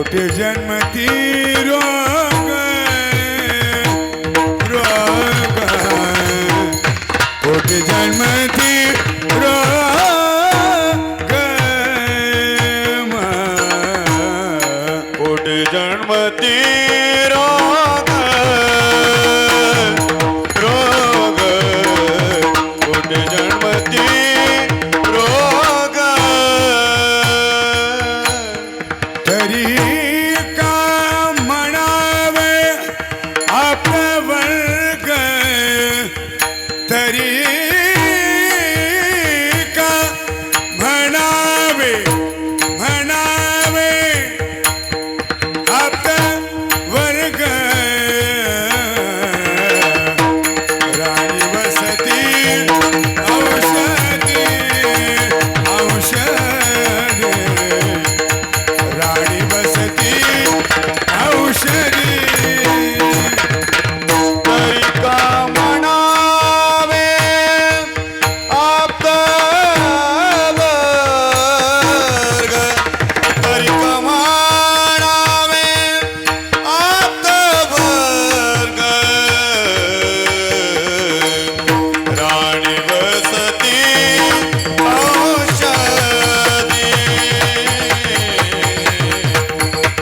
कोटी जन्मती रोग रोग कोटी जन्मती रोग कोटी जन्मती रोग रोग कोटी जन्मती रोग तरी का म्हणावे आपला वर्ग तरी का म्हणावे म्हणावे आपला वर्ग राणी वसती औषधी औषधी राणी बसती औषधी तरी का म्हणावे आपला वर्ग तरी का म्हणावे आपला वर्ग राणी वसती औषधी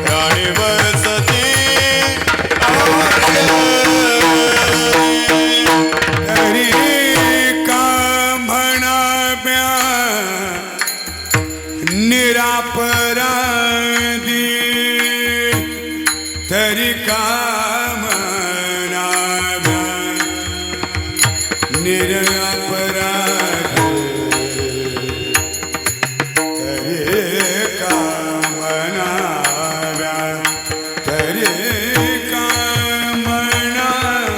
राणी वसती तरी का म्हणाव्या निरापराधी तरी का म्हणाव्या निरापराधी तरी का म्हणाव्या तरी का म्हणाव्या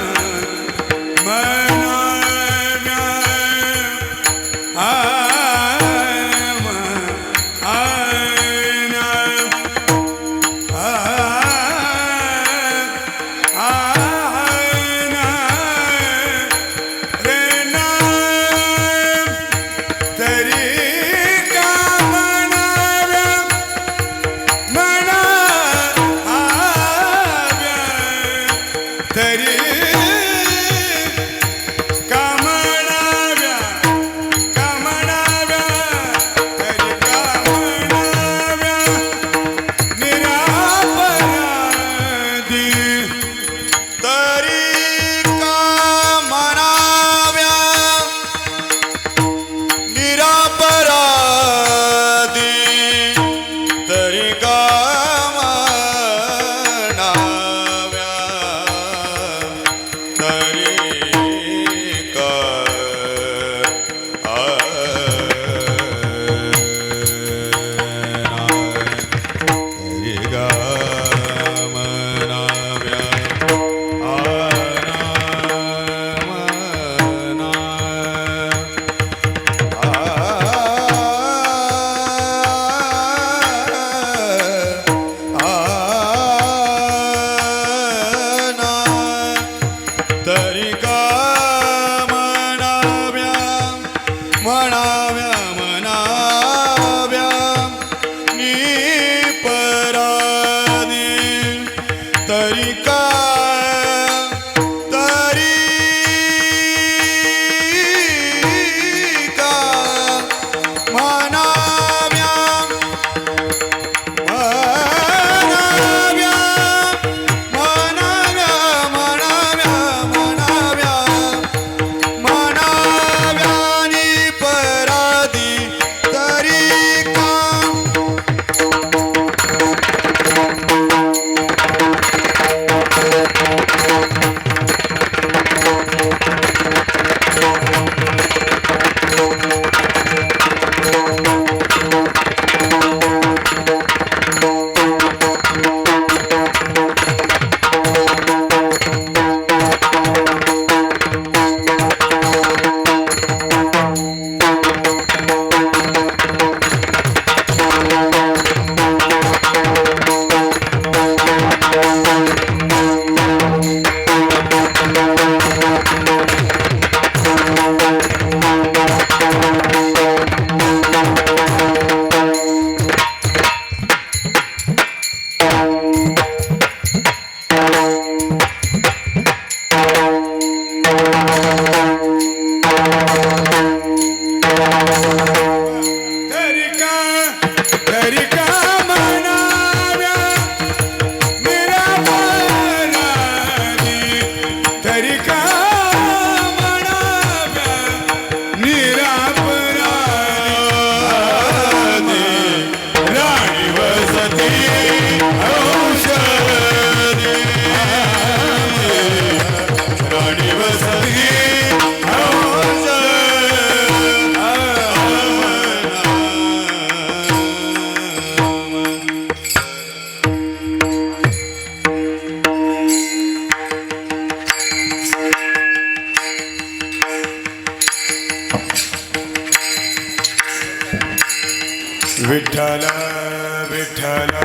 विठ्ठल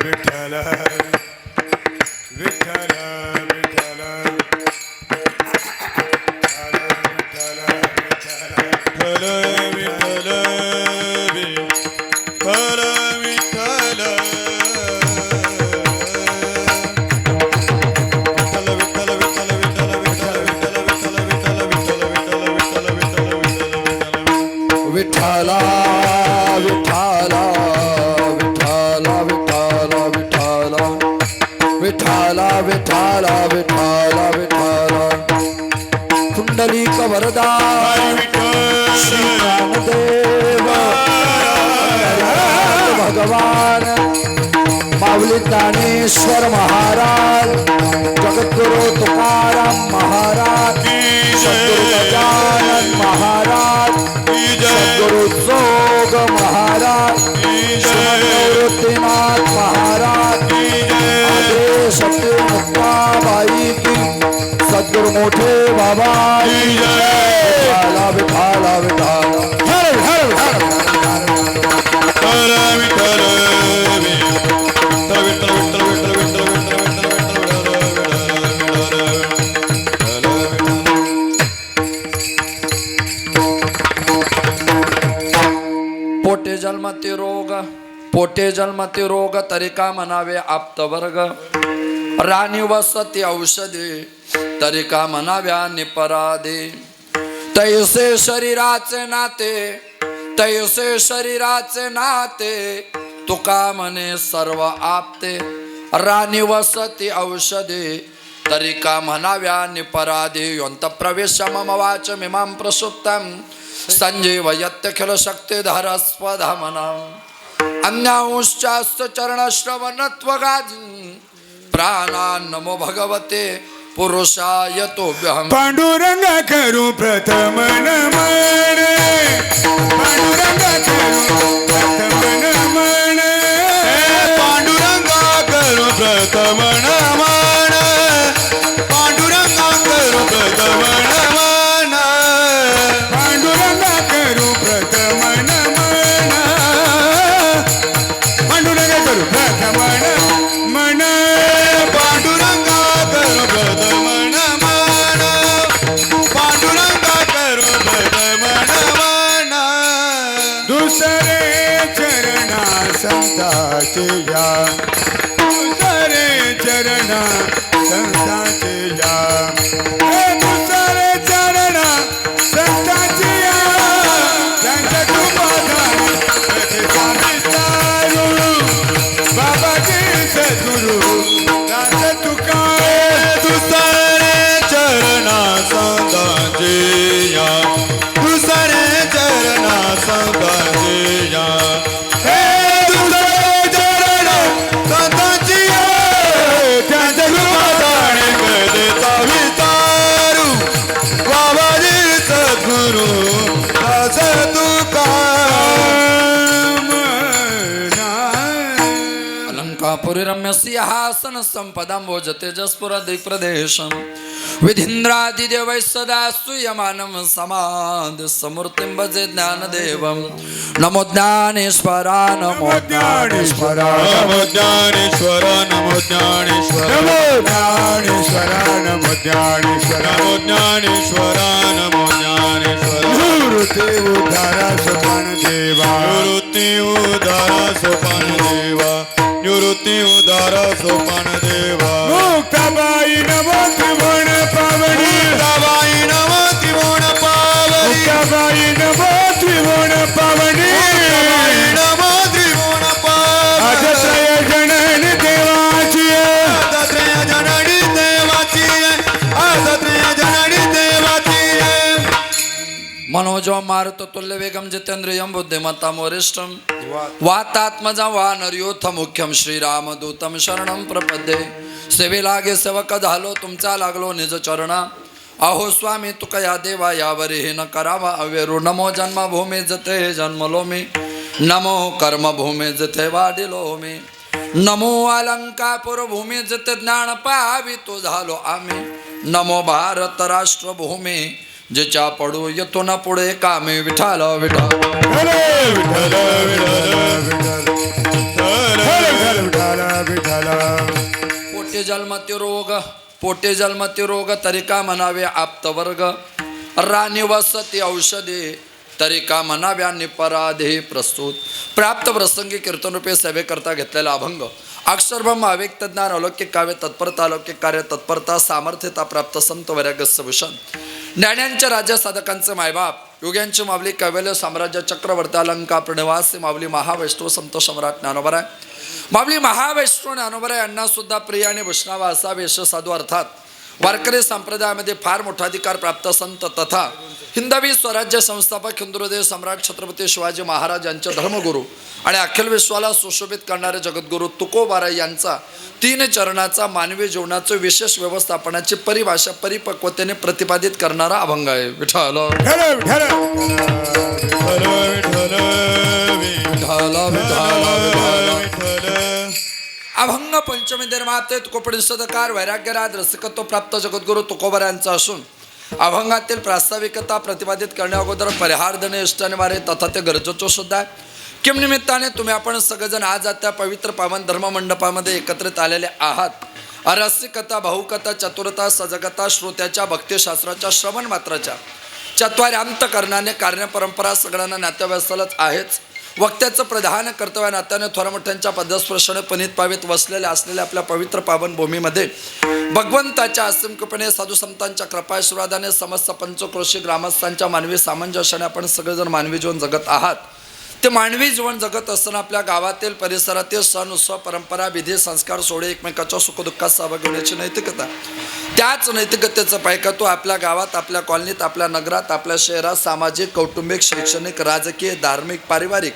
विठ्ठल विठ्ठल विठ्ठला विठ्ठला विठ्ठला विठ्ठला विठ्ठला विठ्ठला विठ्ठला विठ्ठला कुंडलिक वरदा श्री रामदेव भगवान माऊली ज्ञानेश्वर महाराज जगद्गुरु तुकाराम महाराज सद्गुरु गजानन महाराज सद्गुरु जोग महाराज निवृत्तीनाथ महाराज आदेश सत्य मुक्ताबाई की सद्गुरु मोठे बाबा विठाला विठाला विठाला हर हर हर पोटे जन्मती रोग तरी का म्हणावे आप्तवर्ग राणी वसती औषधे तरी का म्हणाव्या निपराधे तैसे शरीराचे नाते तैसे शरीराचे नाते तुका म्हणे सर्व आपते राणी वसती औषधे तरी का म्हणाव्या निपराधे योंत प्रवेश मम वाच मिमां प्रसुप्तं संजीवयत्यखिल शक्तिधरस्वधामना अन्यांश्चास्त चरणश्रवणत्वगादी प्राणान् नमो भगवते पुरुषाय तोभ्यहम् पांडुरंग करू प्रथम नमन पांडुरंग करू प्रथम नमन पांडुरंग करू प्रथम नमन पांडुरंग करू प्रथम नमन पांडुरंग करू प्रथम नमन पांडुरंग करू प्रथम नमन पांडुरंग करू प्रथम नमन पांडुरंग करू प्रथम नमन दुसरे चरणा संताचे या दुसरे चरणा संताचे या दुसरे चरणा संताचे या त्यांच्या कृपाधारी प्रत्येका विस्तारू बाबाजी सद्गुरु दास तुका दुसरे चरणा संतांचे या दुसरे चरणा संतांचे या दुसरे चरण संतांची त्यांच्या कृपाधारे कधीचा विस्तारू बाबाजी सद्गुरु दास तुका अलंकापुरी रम्य सिंहासन संपदां भोजते जस्पुर दिक्प्रदेशं विधीन्द्रादिदेवैः सदा स्तूयमानं समाद समूर्तिं भजे ज्ञानदेवं नमो ज्ञानेश्वरा नमो ज्ञानेश्वरा नमो ज्ञानेश्वर नमो ज्ञानेश्वर नमो ज्ञानेश्वर नमो ज्ञानेश्वर नमो ज्ञानेश्वर नमो ज्ञानेश्वर निवृत्ती उद्धारा सोपान देवा निवृत्ती उदार सोपान देवा निवृत्ती उदार सोपान देवा मुक्ताबाई नमो त्रिभुवन पावनी मुक्ताबाई नमो त्रिभुवन पावनी मुक्ताबाई नमो त्रिभुवन पावनी मुक्ताबाई नमो त्रिभुवन पावनी अजत्रय जननी देवाची दत्रेय जननी देवाची दत्रेय जननी देवाची मनोजो मारुत तुल्य वेगम जितेंद्रियं बुद्धिमत्तां वरिष्ठं वातात्मजं वानरयूथ मुख्यं श्रीरामदूतं शरणं प्रपद्ये सेवे लागे सेवक झालो तुमचा लागलो निज चरणा अहो स्वामी तुका या देवा यावरी न करावा अवेरू नमो जन्मभूमी जते जन्मलो मी नमो कर्मभूमी जते वाढिलो मी नमो अलंकापुर भूमी जते ज्ञान पावी तो झालो आम्ही नमो भारत राष्ट्रभूमी जिच्या पडू येतो ना पुढे कामे विठाल विठाल विठ्ठल विठ्ठल विठ्ठल जन्मती रोग, पोटे जन्मती रोग, तरी का म्हणावे आप्तवर्ग. राणी वसती औषधे, तरी का म्हणाव्या निपराधे. प्रस्तुत प्राप्त प्रसंगी कीर्तनरूपे सेवेकरता घेतलेला अभंग. अक्षरब्रह्म अव्यक्त ज्ञान अलौकिक काव्य तत्परता अलौकिक कार्य तत्परता सामर्थ्यता प्राप्त संत वैराग्य भूषण. ज्ञानांच्या राज्य साधकांचे मायबाप, युग्यांची मावली कैवल्य साम्राज्य चक्रवर्ती अलंका प्रणवासी मावली महावैष्णव संत सम्राट ज्ञानोबराय. मावली महावैष्णव ज्ञानोबराय यांना सुद्धा प्रिय आणि वैष्णव असा वेश साधू अर्थात वारकरी संप्रदायामध्ये फार मोठा अधिकार प्राप्त संत तथा हिंदवी स्वराज्य संस्थापक हिंदुहृदय सम्राट छत्रपती शिवाजी महाराज यांचे धर्मगुरू आणि अखिल विश्वाला सुशोभित करणारे जगद्गुरू तुकोबारा यांचा 3 चरणाचा मानवी जीवनाचं विशेष व्यवस्थापनाची परिभाषा परिपक्वतेने प्रतिपादित करणारा अभंग आहे. विठ्ठल विठ्ठल विठ्ठल अभंग पंचमी निर्माते तुकोपनिषदकार वैराग्यराज रसिकत्व प्राप्त जगद्गुरू तुकोबारा यांचा असून अभंगातील प्रास्ताविकता प्रतिपादित करण्या अगोदर परिहार देणे इष्टनिवारे तथा ते गरजेचं सुद्धा आहे. किम निमित्ताने तुम्ही आपण सगळेजण आज त्या पवित्र पावन धर्ममंडपामध्ये एकत्रित आलेले आहात. रसिकता, भाऊकता, चतुरता, सजगता, श्रोत्याच्या भक्तिशास्त्राच्या श्रवण मात्राच्या चत्वार्यांत करण्याने कार्यपरंपरा सगळ्यांना नातेवाईकालाच आहेच. वक्त्याचं प्रधान कर्तव्य नात्याने थोरामोठ्यांच्या पदस्पर्शाने पनित पावित वसलेल्या असलेल्या आपल्या पवित्र पावन भूमीमध्ये भगवंताच्या असीम कृपेने साधू संतांच्या कृपाशीर्वादाने समस्त पंचक्रोशी ग्रामस्थांच्या मानवी सामंजस्याने आपण सगळेजण मानवी जीवन जगत आहात. ते मानवी जीवन जगत असताना आपल्या गावातील परिसरातील सण उत्सव परंपरा विधी संस्कार सोडे एकमेकाच्या सुखदुःखात सहभागी होण्याची नैतिकता, त्याच नैतिकतेचं पायकत्व आपल्या गावात, आपल्या कॉलनीत, आपल्या नगरात, आपल्या शहरात सामाजिक, कौटुंबिक, शैक्षणिक, राजकीय, धार्मिक, पारिवारिक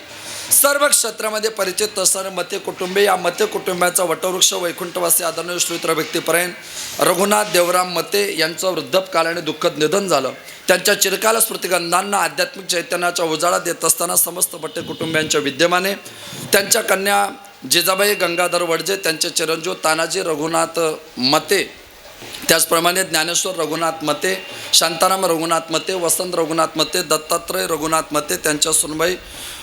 सर्व क्षेत्रामध्ये परिचित असणारे मते कुटुंबे, या मते कुटुंबाचा वटवृक्ष वैकुंठवासी आदरणीय श्रीत्र व्यक्तीपर्यंत रघुनाथ देवराम मते यांचं वृद्धपकाळाने दुःखद निधन झालं. त्यांच्या चिरकाल स्मृतिगंधांना आध्यात्मिक चैतन्याच्या उजाळा देत असताना समस्त मते कुटुंबियांच्या विद्यमाने त्यांच्या कन्या जिजाबाई गंगाधर वडजे, त्यांचे चिरंजीव तानाजी रघुनाथ मते, त्याचप्रमाणे ज्ञानेश्वर रघुनाथ मते, शांताराम रघुनाथ मते, वसंत रघुनाथ मते, दत्तात्रय रघुनाथ मते, त्यांच्या सुनबाई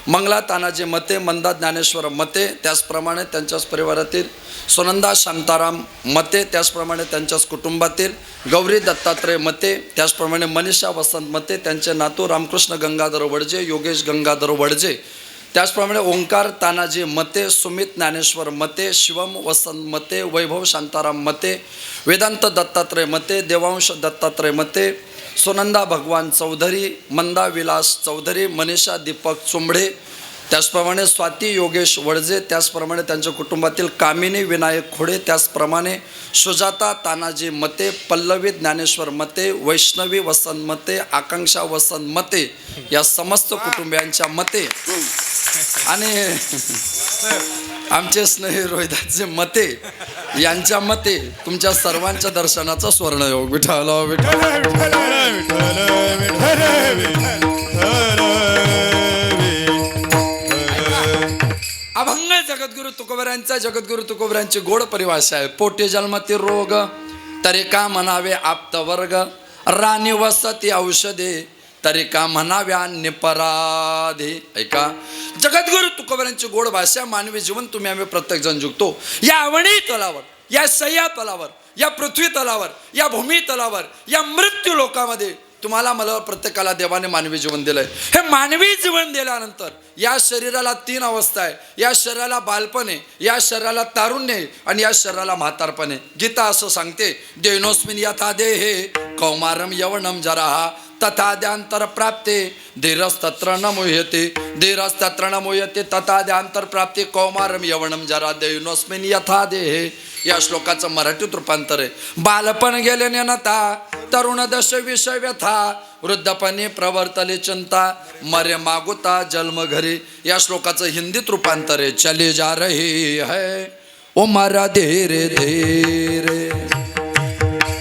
मंगला तानाजी मते, मंदा ज्ञानेश्वर मते, त्याचप्रमाणे त्यांच्याच परिवारातील सुनंदा शांताराम मते, त्याचप्रमाणे त्यांच्याच कुटुंबातील गौरी दत्तात्रय मते, त्याचप्रमाणे मनीषा वसंत मते, त्यांचे नातू रामकृष्ण गंगाधर वडजे, योगेश गंगाधर वडजे, त्याचप्रमाणे ओंकार तानाजी मते, सुमित ज्ञानेश्वर मते, शिवम वसंत मते, वैभव शांताराम मते, वेदांत दत्तात्रय मते, देवांश दत्तात्रय मते, सुनंदा भगवान चौधरी, मंदा विलास चौधरी, मनीषा दीपक चुंबडे, त्याचप्रमाणे स्वाती योगेश वडजे, त्याचप्रमाणे त्यांच्या कुटुंबातील कामिनी विनायक खोडे, त्याचप्रमाणे सुजाता तानाजी मते, पल्लवी ज्ञानेश्वर मते, वैष्णवी वसंत मते, आकांक्षा वसंत मते, या समस्त कुटुंबियांच्या मते आणि आमचे स्नेही रोहिदासचे मते यांच्या मते तुमच्या सर्वांच्या दर्शनाचा स्वर्णयोग. विठ्ठल विठ्ठल अभंग जगद्गुरु तुकोबरांचा जगद्गुरु तुकोबरांची गोड परिभाषा आहे. पोटे जन्मती रोग, तरी का म्हणावे आप्तवर्ग. राणी वसती औषधे, तरी का म्हणाव्या निपराधे. ऐका, जगद्गुरु तुकोबरांची गोड भाषा. मानवी जीवन तुम्ही आम्ही प्रत्येक जण जुगतो. या अवणी तलावर, या सह्या तलावर, या पृथ्वी तलावर, या भूमी तलावर, या मृत्यू लोकामध्ये तुम्हाला मला प्रत्येकाला देवाने मानवी जीवन दिलंय. हे मानवी जीवन दिल्यानंतर या शरीराला 3 अवस्था आहे. या शरीराला बालपण आहे, या शरीराला तारुण्य आहे आणि या शरीराला म्हातारपण आहे. गीता असं सांगते, देनोस्मिन यथा देहे कौमारम यवनम जराहा तथाद्यांतर प्राप्ते धीरस्तत्र न मुह्यते धीरस्तत्र न मुह्यते तथाद्यांतर प्राप्ते कौमारम यवनम जरा देनोस्मिन यथा देहे. या श्लोकाचं मराठीत रूपांतर आहे. बालपण गेले नेनता तरुण दश विषय व्यथा वृद्धपणे प्रवर्तले चिंता मरे मागुता जन्म घरी. या श्लोकाचं हिंदीत रूपांतर आहे, चले जा रही है ओ मारा धीरे धीरे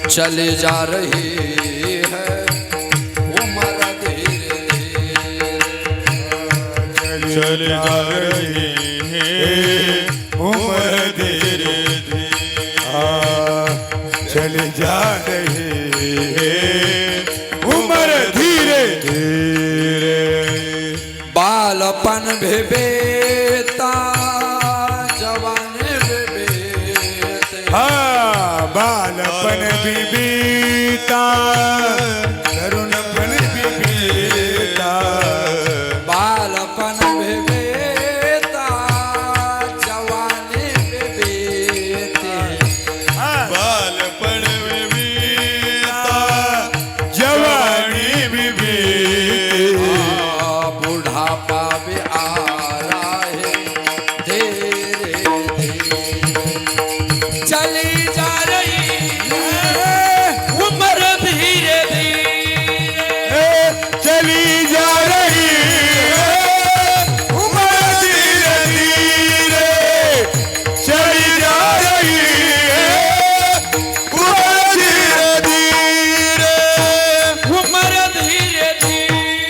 चले जा रही है ओ मारा धीरे धीरे चले जा रही है उम्र धीरे धीरे चले जा रही है उम्र धीरे धीरे. बालपन भेबेता जवानी भेबेते हाँ पण बिबीता तरुणपण बिबीता बालपण बेबेता जवानी बेबेते बालपण विविता जवानी बिबीता बुढ़ापा भी आ रहा है धीरे धीरे चली जा रही है उम्र धीरे धीरे चली जा रही है उम्र धीरे धीरे चली जा रही है उम्र धीरे धीरे उम्र धीरे धीरे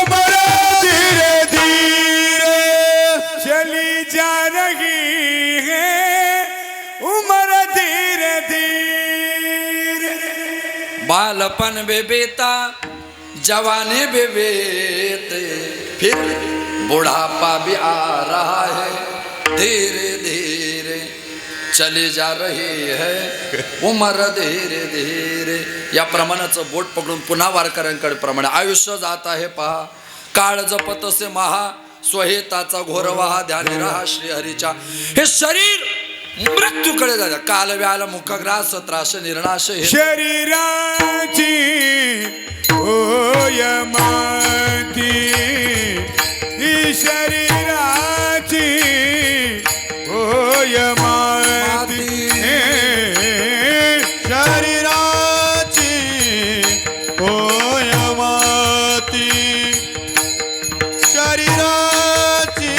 उम्र धीरे धीरे चली जा रही है उम्र धीरे धीरे बालपन बेबेता जवानी बेबेते फिर बुढ़ापा भी आ रहा है धीरे धीरे चली जा रही है उमर धीरे धीरे या प्रमाणाचं बोट पकडून पुन्हा वारकऱ्यांकडे प्रमाणे आयुष्य जात आहे पहा काळ जपत से महा स्वहेताचा घोर वहा ध्यानी राहा श्रीहरीच्या हे शरीर मृत्यूकडे जातं काल व्याल मुखग्रास त्रास निर्नाश हे शरीराची होय माती ही शरीराची होय माती शरीराची होय माती शरीराची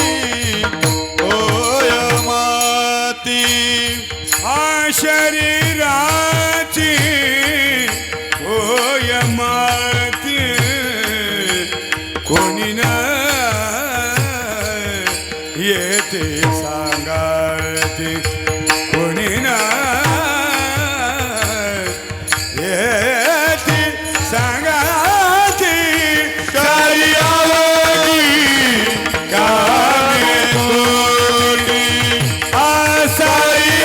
होय माती हा शरीराची होय माती कोणी न येते सांगाती कोणी न येते सांगाती कार्यावधी कामे कोटी आसायावधी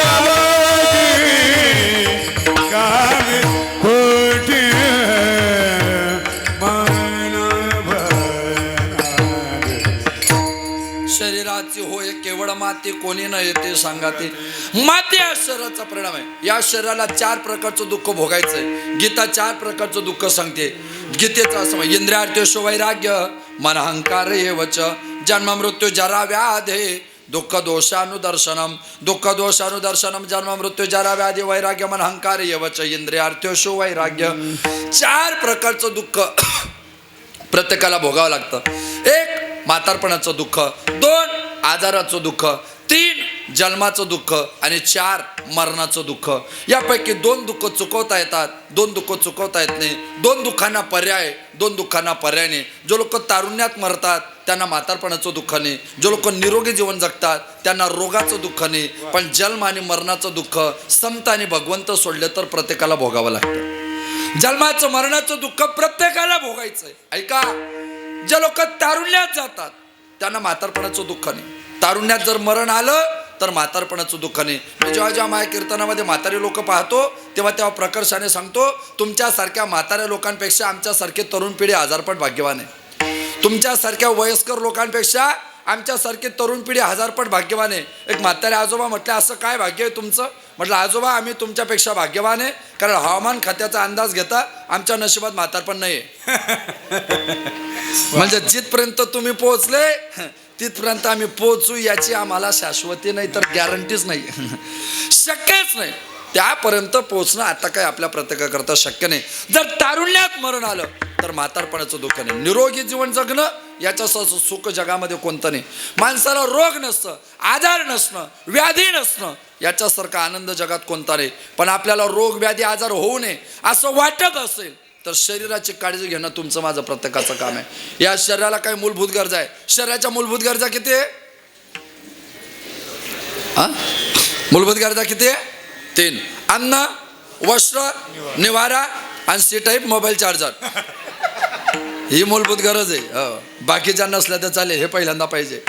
कामे कोटी मन भरणारे. शरीराची होय केवळ माती कोणी न येते सांगाते माती या शरीराचा परिणाम आहे या शरीराला 4 प्रकारचं दुःख भोगायचंय गीता 4 प्रकारचं दुःख सांगते गीतेचं असं म्हणजे इंद्रियार्थेषु वैराग्य मन अहंकार एवच जन्म मृत्यू जरा व्याधे दुःख दोषानुदर्शनम जन्म मृत्यू जरा व्याधी वैराग्य मन अहंकार एवच इंद्रियार्थेषु वैराग्य 4 प्रकारचं दुःख प्रत्येकाला भोगावं लागतं 1 म्हातारपणाचं दुःख 2 आजाराचं दुःख 3 जन्माचं दुःख आणि 4 मरणाचं दुःख यापैकी 2 दुःख चुकवता येतात 2 दुःख चुकवता येत नाही 2 दुःखांना पर्याय 2 दुःखांना पर्याय नाही जो लोक तारुण्यात मरतात त्यांना म्हातारपणाचं दुःख नाही जो लोक निरोगी जीवन जगतात त्यांना रोगाचं दुःख नाही पण जन्म आणि मरणाचं दुःख संत आणि भगवंत सोडले तर प्रत्येकाला भोगावं लागतं जन्माचं मरणाचं दुःख प्रत्येकाला भोगायचंय ऐका जे लोक तारुण्यात जातात त्यांना म्हातारपणाचं दुःख नाही तारुण्यात जर मरण आलं तर म्हातारपणाचं दुःख नाही मी जेव्हा माझ्या कीर्तनामध्ये म्हातारे लोक पाहतो तेव्हा प्रकर्षाने सांगतो तुमच्यासारख्या म्हाताऱ्या लोकांपेक्षा आमच्यासारखे तरुण पिढी हजारपट भाग्यवान आहे तुमच्यासारख्या वयस्कर लोकांपेक्षा आमच्यासारखी तरुण पिढी हजारपट भाग्यवान आहे एक म्हातारे आजोबा म्हटलं असं काय भाग्य आहे तुमचं म्हटलं आजोबा आम्ही तुमच्यापेक्षा भाग्यवान आहे कारण हवामान खात्याचा अंदाज घेता आमच्या नशिबात म्हातारपण नाही म्हणजे जिथपर्यंत तुम्ही पोहोचले तिथपर्यंत आम्ही पोहोचू याची आम्हाला शाश्वती नाही तर गॅरंटीच नाही शक्यच नाही त्यापर्यंत पोहोचणं आता काय आपल्या प्रत्येकाकरता शक्य नाही जर तारुण्यात मरण आलं तर म्हातारपणाचं दुःख नाही निरोगी जीवन जगणं याच्यासह सुख जगामध्ये कोणतं नाही माणसाला रोग नसतं आजार नसणं व्याधी नसणं याच्यासारखा आनंद जगात कोणता नाही पण आपल्याला रोग व्याधी आजार होऊ नये असं वाटत असेल तर शरीराची काळजी घेणं तुमचं माझं प्रत्येकाचं काम आहे या शरीराला काही मूलभूत गरजा आहे शरीराच्या मूलभूत गरजा किती आहे मूलभूत गरजा किती आहे 3 अन्न वस्त्र निवारा आणि सी टाईप मोबाईल चार्जर ही मूलभूत गरज आहे बाकीच्या नसल्या तर चालेल हे पहिल्यांदा पाहिजे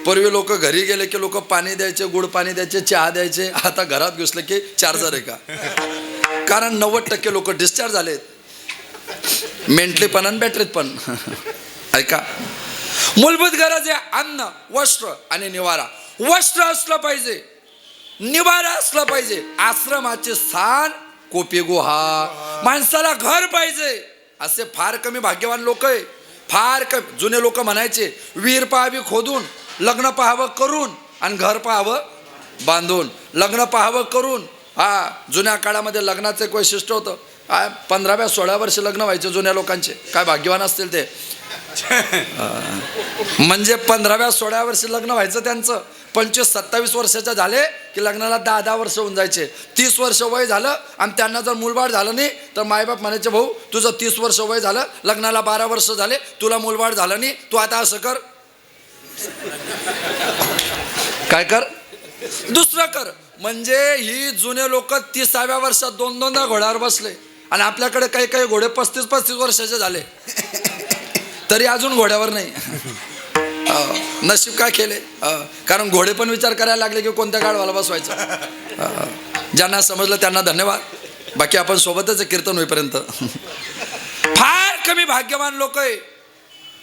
पूर्वी लोक घरी गेले की लोक पाणी द्यायचे, गुड पाणी द्यायचे, चहा द्यायचे. आता घरात घुसले की चार्जर आहे का? कारण 90% लोक डिस्चार्ज झालेत, मेंटली पण आणि बॅटरीत पण. ऐका, मूलभूत गरज आहे अन्न, वस्त्र आणि निवारा. वस्त्र असलं पाहिजे, निवारा असला पाहिजे, आश्रमाचे स्थान, कोपी गुहा, माणसाला घर पाहिजे. असे फार कमी भाग्यवान लोक आहे, फार कमी. जुने लोक म्हणायचे विहीर पाहावी खोदून, लग्न पाहावं करून आणि घर पाहावं बांधून. लग्न पाहावं करून, हा जुन्या काळामध्ये लग्नाचं एक वैशिष्ट्य होतं. 15व्या-16व्या वर्षी लग्न व्हायचे जुन्या लोकांचे. काय भाग्यवान असतील ते. म्हणजे 15व्या-16व्या वर्षी लग्न व्हायचं त्यांचं. 25-27 वर्षाचे झाले की लग्नाला 10-10 वर्ष होऊन जायचे. 30 वर्ष वय झालं आणि त्यांना जर मूलबाळ झालं नाही तर मायबाप म्हणायचे, भाऊ तुझं 30 वर्ष वय झालं, लग्नाला 12 वर्ष झाले, तुला मूलबाळ झालं नाही, तू आता असं कर, काय कर, दुसरं कर. म्हणजे ही जुने लोक 30व्या वर्षात 2-2दा घोड्यावर बसले आणि आपल्याकडे काही काही घोडे 35-35 वर्षाचे झाले तरी अजून घोड्यावर नाही. नशीब काय केले, कारण घोडे पण विचार करायला लागले की कोणत्या गाडवाला बसवायचं. ज्यांना समजलं त्यांना धन्यवाद. बाकी आपण सोबतच कीर्तन होईपर्यंत. फार कमी भाग्यवान लोक आहे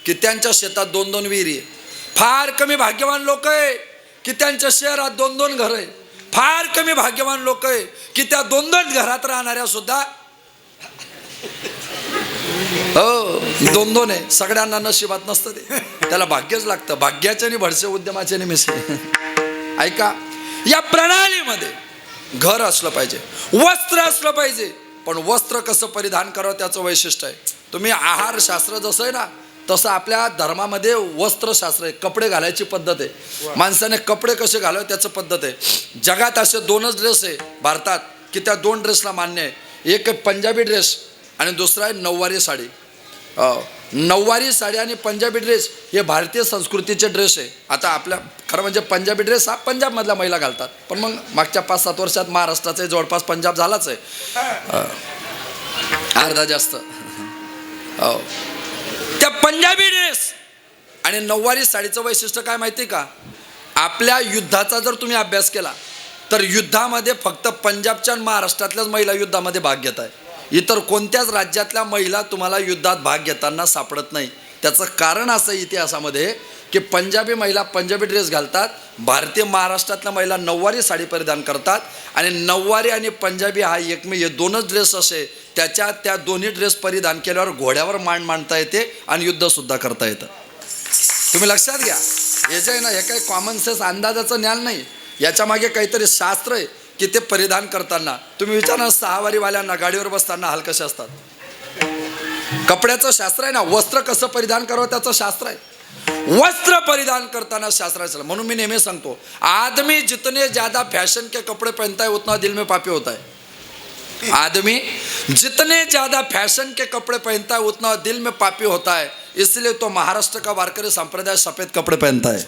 की त्यांच्या शेतात 2-2 विहिरी आहे. फार कमी भाग्यवान लोक आहे की त्यांच्या शहरात 2-2 घर आहे. फार कमी भाग्यवान लोक आहे की त्या 2-2 घरात राहणाऱ्या सुद्धा, हो 2-2 आहे. सगळ्यांना नशिबात नसतं ते, त्याला भाग्यच लागतं. भाग्याचे आणि भडसे उद्यमाचे निमित्त. ऐका, या प्रणालीमध्ये घर असलं पाहिजे, वस्त्र असलं पाहिजे. पण वस्त्र कसं परिधान करावं त्याचं वैशिष्ट्य आहे. तुम्ही आहारशास्त्र जसं आहे ना तसं आपल्या धर्मामध्ये वस्त्रशास्त्र आहे. कपडे घालायची पद्धत आहे. माणसाने कपडे कसे घालावे त्याचं पद्धत आहे. जगात असे 2च ड्रेस आहे भारतात की त्या 2 ड्रेसला मान्य आहे. एक आहे पंजाबी ड्रेस आणि दुसरा आहे नऊवारी साडी. नऊवारी साडी आणि पंजाबी ड्रेस हे भारतीय संस्कृतीचे ड्रेस आहे. आता आपल्या खरं म्हणजे पंजाबी ड्रेस हा पंजाबमधल्या महिला घालतात, पण मग मागच्या 5-7 वर्षात महाराष्ट्राचे जवळपास पंजाब झालाच आहे, अर्धा जास्त. हो, त्या पंजाबी ड्रेस आणि नऊवारी साडीचं वैशिष्ट्य काय माहिती का? आपल्या युद्धाचा जर तुम्ही अभ्यास केला तर युद्धामध्ये फक्त पंजाबच्या आणि महाराष्ट्रातल्याच महिला युद्धामध्ये भाग घेत आहे. इतर कोणत्याच राज्यातल्या महिला तुम्हाला युद्धात भाग घेताना सापडत नाही. त्याचं कारण असं इतिहासामध्ये की पंजाबी महिला पंजाबी ड्रेस घालतात, भारतीय महाराष्ट्रातल्या महिला नऊवारी साडी परिधान करतात. आणि नऊवारी आणि पंजाबी हा एकमेव 2च ड्रेस असे, त्याच्यात त्या दोन्ही ड्रेस परिधान केल्यावर घोड्यावर मान मांडता येते आणि युद्धसुद्धा करता येतं. तुम्ही लक्षात घ्या, हे जे आहे ना, हे काही कॉमन सेन्स अंदाजाचं ज्ञान नाही, याच्या मागे काहीतरी शास्त्र आहे की ते परिधान करताना. तुम्ही विचारा 6वारीवाल्यांना गाडीवर बसताना हाल कसे असतात. कपड्याचं शास्त्र आहे ना, वस्त्र कसं परिधान करावं त्याचं शास्त्र आहे. वस्त्र परिधान करताना शास्त्राचं. म्हणून मी नेहमी सांगतो, आदमी जितने ज्यादा फैशन के कपड़े पहनता है उतना दिल में पापी होता है. आदमी जितने ज्यादा फैशन के कपड़े पहनता है उतना दिल में पापी होता है. इसलिए तो महाराष्ट्र का वारकरी संप्रदाय सफेद कपडे पहनता है.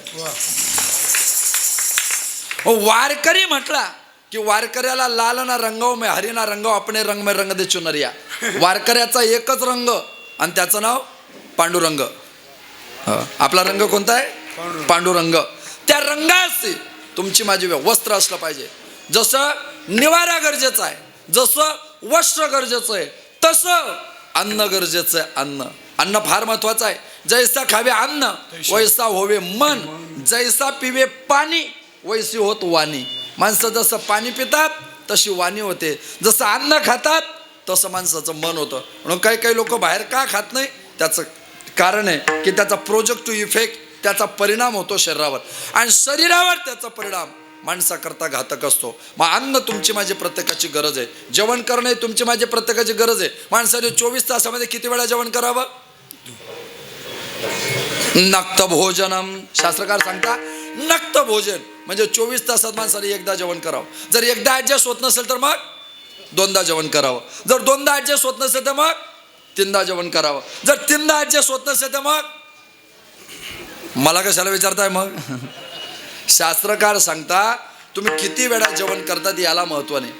वारकरी म्हटला की वारकऱ्याला लाल ना रंगव में हरी ना रंगव अपने रंग में रंग दे चुनरिया. वारकऱ्याचा एकच रंग आणि त्याचं नाव पांडुरंग. आपला रंग कोणता आहे? पांडुरंग. त्या रंगाचे तुमची माझी वस्त्र असलं पाहिजे. जसं निवारा गरजेचं आहे, जसं वस्त्र गरजेचं आहे, तसं अन्न गरजेचं आहे. अन्न फार महत्वाचं आहे. जैसा खावे अन्न वैसा होवे मन, जैसा पिवे पाणी वैसी होत वाणी. माणसं जसं पाणी पितात तशी वाणी होते, जसं अन्न खातात तसं माणसाचं मन होतं. म्हणून काही काही लोक बाहेर का खात नाही त्याचं कारण आहे की त्याचा प्रोजेक्टिव्ह इफेक्ट, त्याचा परिणाम होतो शरीरावर, आणि शरीरावर त्याचा परिणाम माणसाकरता घातक असतो. मग अन्न तुमची माझी प्रत्येकाची गरज आहे. जेवण करणे तुमची माझी प्रत्येकाची गरज आहे. माणसाने 24 तासामध्ये किती वेळा जेवण करावं? नक्त भोजनम. शास्त्रकार सांगता नक्त भोजन म्हणजे 24 तासात माणसाने एकदा जेवण करावं. जर एकदा ॲडजस्ट होत नसेल तर मग 2दा जेवण करावं. जर 2दा ॲडजस्ट होत नसेल तर मग 3दा जेवण करावं. जर 3दा ॲडजस्ट होत नसेल तर मग मला कशाला विचारताय? मग शास्त्रकार सांगता तुम्ही किती वेळा जेवण करतात याला महत्व नाही.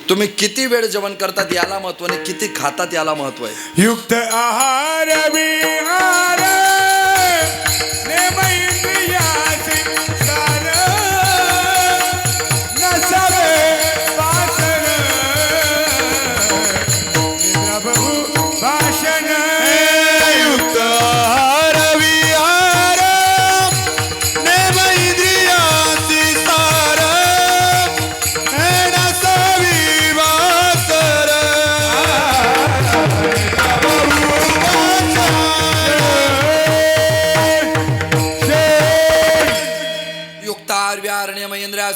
तुम्ही किती वेळ जेवण करतात याला महत्व नाही, किती खातात याला महत्व आहे. युक्त आहार विहार नेम इंद्रियाचे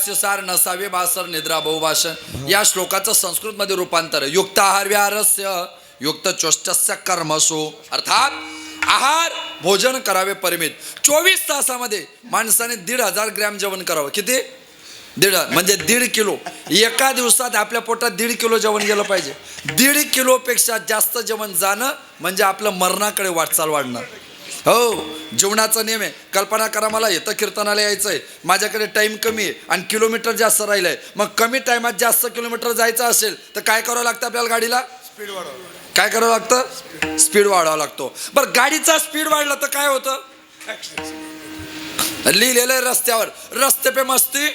पित्तास्य सार नसावे भासर निद्रा बहुभाषण. या श्लोकाचं संस्कृतमध्ये रूपांतर आहे. युक्त आहार विहारस्य युक्त चोष्टस्य कर्मसु. अर्थात आहार भोजन करावे परिमित. 24 तासामध्ये माणसाने 1,500 ग्रॅम जेवण करावं. किती? 1.5 म्हणजे 1.5 किलो. एका दिवसात आपल्या पोटात 1.5 किलो जेवण गेलं पाहिजे. 1.5 किलोपेक्षा जास्त जेवण जाणं म्हणजे आपलं मरणाकडे वाटचाल वाढणार. हो, जीवनाचा नियम आहे. कल्पना करा, मला येतं कीर्तनाला यायचं आहे, माझ्याकडे टाईम कमी आहे आणि किलोमीटर जास्त राहिलं आहे. मग कमी टायमात जास्त किलोमीटर जायचं असेल तर काय करावं लागतं आपल्याला? गाडीला स्पीड वाढव. काय करावं लागतं? स्पीड वाढवावा लागतो. बरं, गाडीचा स्पीड वाढला तर काय होतं? लिहिलेलं आहे रस्त्यावर, रस्ते पे मस्ती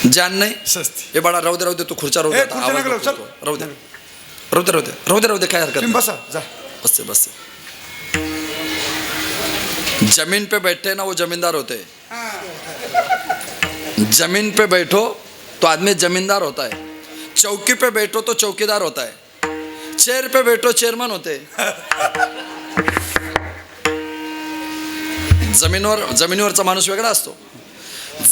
जान नाही सस्ती. हे बाळा, राहू दे तू खुर्च्या राहू दे. ए, खुर्च्या आवाज नको, नको चल. करू. राहू दे काय हरकत तुम्ही नाही. बसा जा. बस. जमीन पे बैठे ना वो जमींदार होते. जमीन पे बैठो तो आदमी जमींदार होता है. चौकी पे बैठो तो चौकीदार होता है. चेयर पे बैठो चेयरमन होते. जमिनीवरचा माणूस वेगळा असतो.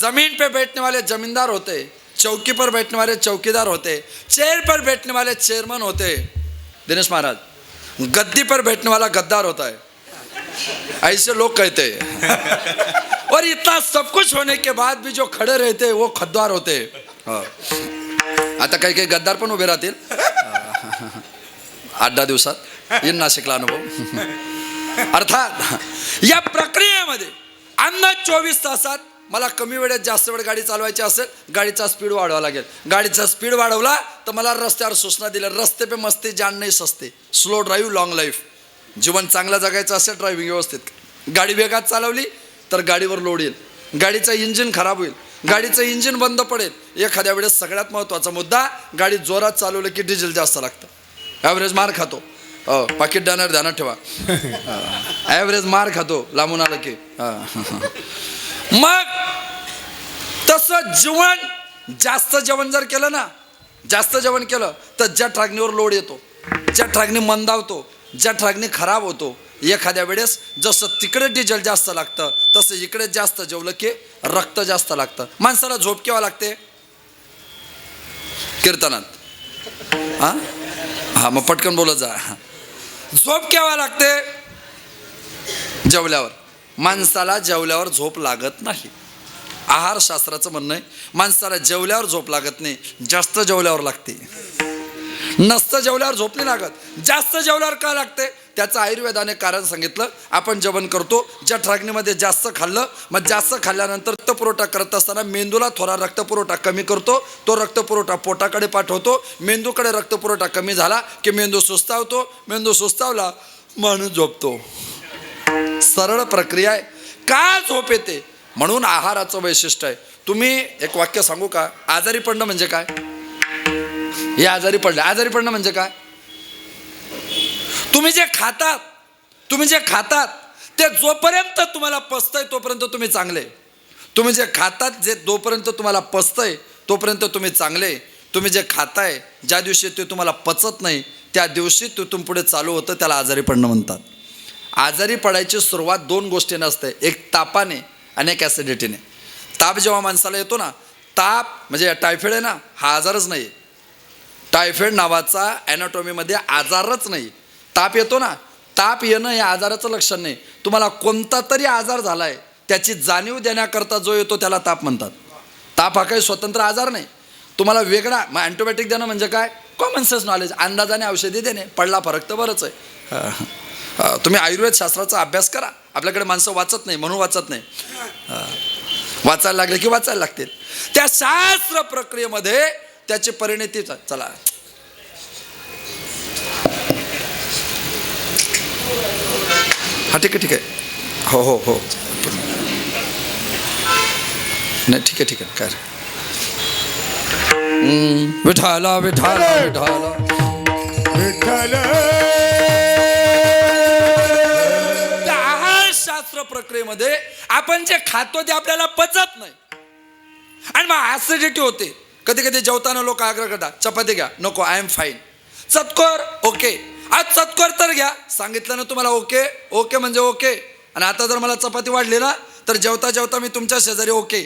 जमीन पे बैठने वाले जमींदार होते, चौकी पर बैठने वाले चौकीदार होते, चेयर पर बैठने वाले चेयरमैन होते. दिनेश महाराज, गद्दी पर बैठने वाला गद्दार होता है, ऐसे लोग कहते हैं. और इतना सब कुछ होने के बाद भी जो खड़े रहते हैं वो खद्दार होते हैं. आता काही गद्दार पण उभे राहतील 8-10 दिवसात. येईन नाशिकला अनुभव. अर्थात या प्रक्रियेमध्ये अन्न 24 तासात मला कमी वेळेत जास्त वेळ गाडी चालवायची असेल, गाडीचा स्पीड वाढवावा लागेल. गाडीचा स्पीड वाढवला तर मला रस्त्यावर सूचना दिल्या, रस्ते पे मस्ती जान नाही सस्ते. Slow drive long life. जीवन चांगलं जगायचं असेल ड्रायव्हिंग व्यवस्थित. गाडी वेगात चालवली तर गाडीवर लोड येईल, गाडीचं इंजिन खराब होईल, गाडीचं इंजिन बंद पडेल. एखाद्या वेळेस सगळ्यात महत्त्वाचा मुद्दा, गाडी जोरात चालवलं की डिझेल जास्त लागतं. ॲव्हरेज मार खातो. पाकिट डॅनर ध्यानात ठेवा. ॲव्हरेज मार खातो लांबून आलं की. मग तसं जास्त जेवण जर केलं ना, जास्त जेवण केलं तर ज्या ट्रागणीवर लोड येतो, ज्या ट्रागणी मंदावतो, ज्या ट्रागणी खराब होतो. एखाद्या वेळेस जसं तिकडे डिझेल जास्त लागतं तसं इकडे जास्त जेवलं की रक्त जास्त लागतं. माणसाला झोप केव्हा लागते? कीर्तनात. हा मग पटकन बोलत जा. झोप केव्हा लागते? जेवल्यावर. माणसाला जेवल्यावर झोप लागत नाही. आहारशास्त्राचं म्हणणं आहे माणसाला जेवल्यावर झोप लागत नाही, जास्त जेवल्यावर लागते. नसतं जेवल्यावर झोप नाही लागत, जास्त जेवल्यावर का लागते? त्याचं आयुर्वेदाने कारण सांगितलं. आपण जेवण करतो, ज्या ट्रागणीमध्ये जास्त खाल्लं, मग जास्त खाल्ल्यानंतर रक्तपुरवठा करत असताना मेंदूला थोडा रक्तपुरवठा कमी करतो. तो रक्तपुरवठा पोटाकडे पाठवतो. मेंदूकडे रक्तपुरवठा कमी झाला की मेंदू सुस्तावतो. मेंदू सुस्तावला माणूस झोपतो. सरळ प्रक्रिया आहे. का झोप येते? म्हणून आहाराचं वैशिष्ट्य आहे. तुम्ही एक वाक्य सांगू का? आजारी पडणं म्हणजे काय? हे आजारी पडणं म्हणजे काय? तुम्ही जे खातात ते जोपर्यंत तुम्हाला पचतंय तोपर्यंत तुम्ही चांगले. तुम्ही जे खातात जे जोपर्यंत तुम्हाला पचतंय तोपर्यंत तुम्ही चांगले. तुम्ही जे खाताय ज्या दिवशी ते तुम्हाला पचत नाही त्या दिवशी तिथून पुढे चालू होतं, त्याला आजारी पडणं म्हणतात. आजारी पडायची सुरुवात 2 गोष्टीने असते, एक तापाने आणि एक ॲसिडिटीने. ताप जेव्हा माणसाला येतो ना, ताप म्हणजे टायफॉइड आहे ना, हा आजारच नाही. टायफॉइड नावाचा ॲनाटॉमीमध्ये आजारच नाही. ताप येतो ना, ताप येणं हे आजाराचं लक्षण नाही. तुम्हाला कोणता तरी आजार झाला आहे त्याची जाणीव देण्याकरता जो येतो त्याला ताप म्हणतात. ताप हा काही स्वतंत्र आजार नाही. तुम्हाला वेगळा मग अँटिबायोटिक देणं म्हणजे काय? कॉमन सेन्स नॉलेज, अंदाजाने औषधी देणे. पडला फरक तर बरंच आहे. तुम्ही आयुर्वेद शास्त्राचा अभ्यास करा. आपल्याकडे माणसं वाचत नाही म्हणून वाचत नाही. वाचायला लागले की वाचायला लागतील. त्या शास्त्र प्रक्रियेमध्ये त्याची परिणती. चला हा ठीक आहे हो नाही ठीक आहे काय विठाला विठाला विठाला विठ्ठल. त्या आहारशास्त्र प्रक्रियेमध्ये आपण जे खातो ते आपल्याला पचत नाही आणि मग ऍसिडिटी होते. कधी कधी जेवताना लोक आग्रह करतात चपाती घ्या, नको आय एम फाईन. चतकोर ओके, आज चतकोर तर घ्या. सांगितलं ना तुम्हाला ओके म्हणजे ओके. आणि आता जर मला चपाती वाढली ना तर जेवता जेवता मी तुमच्या शेजारी ओके,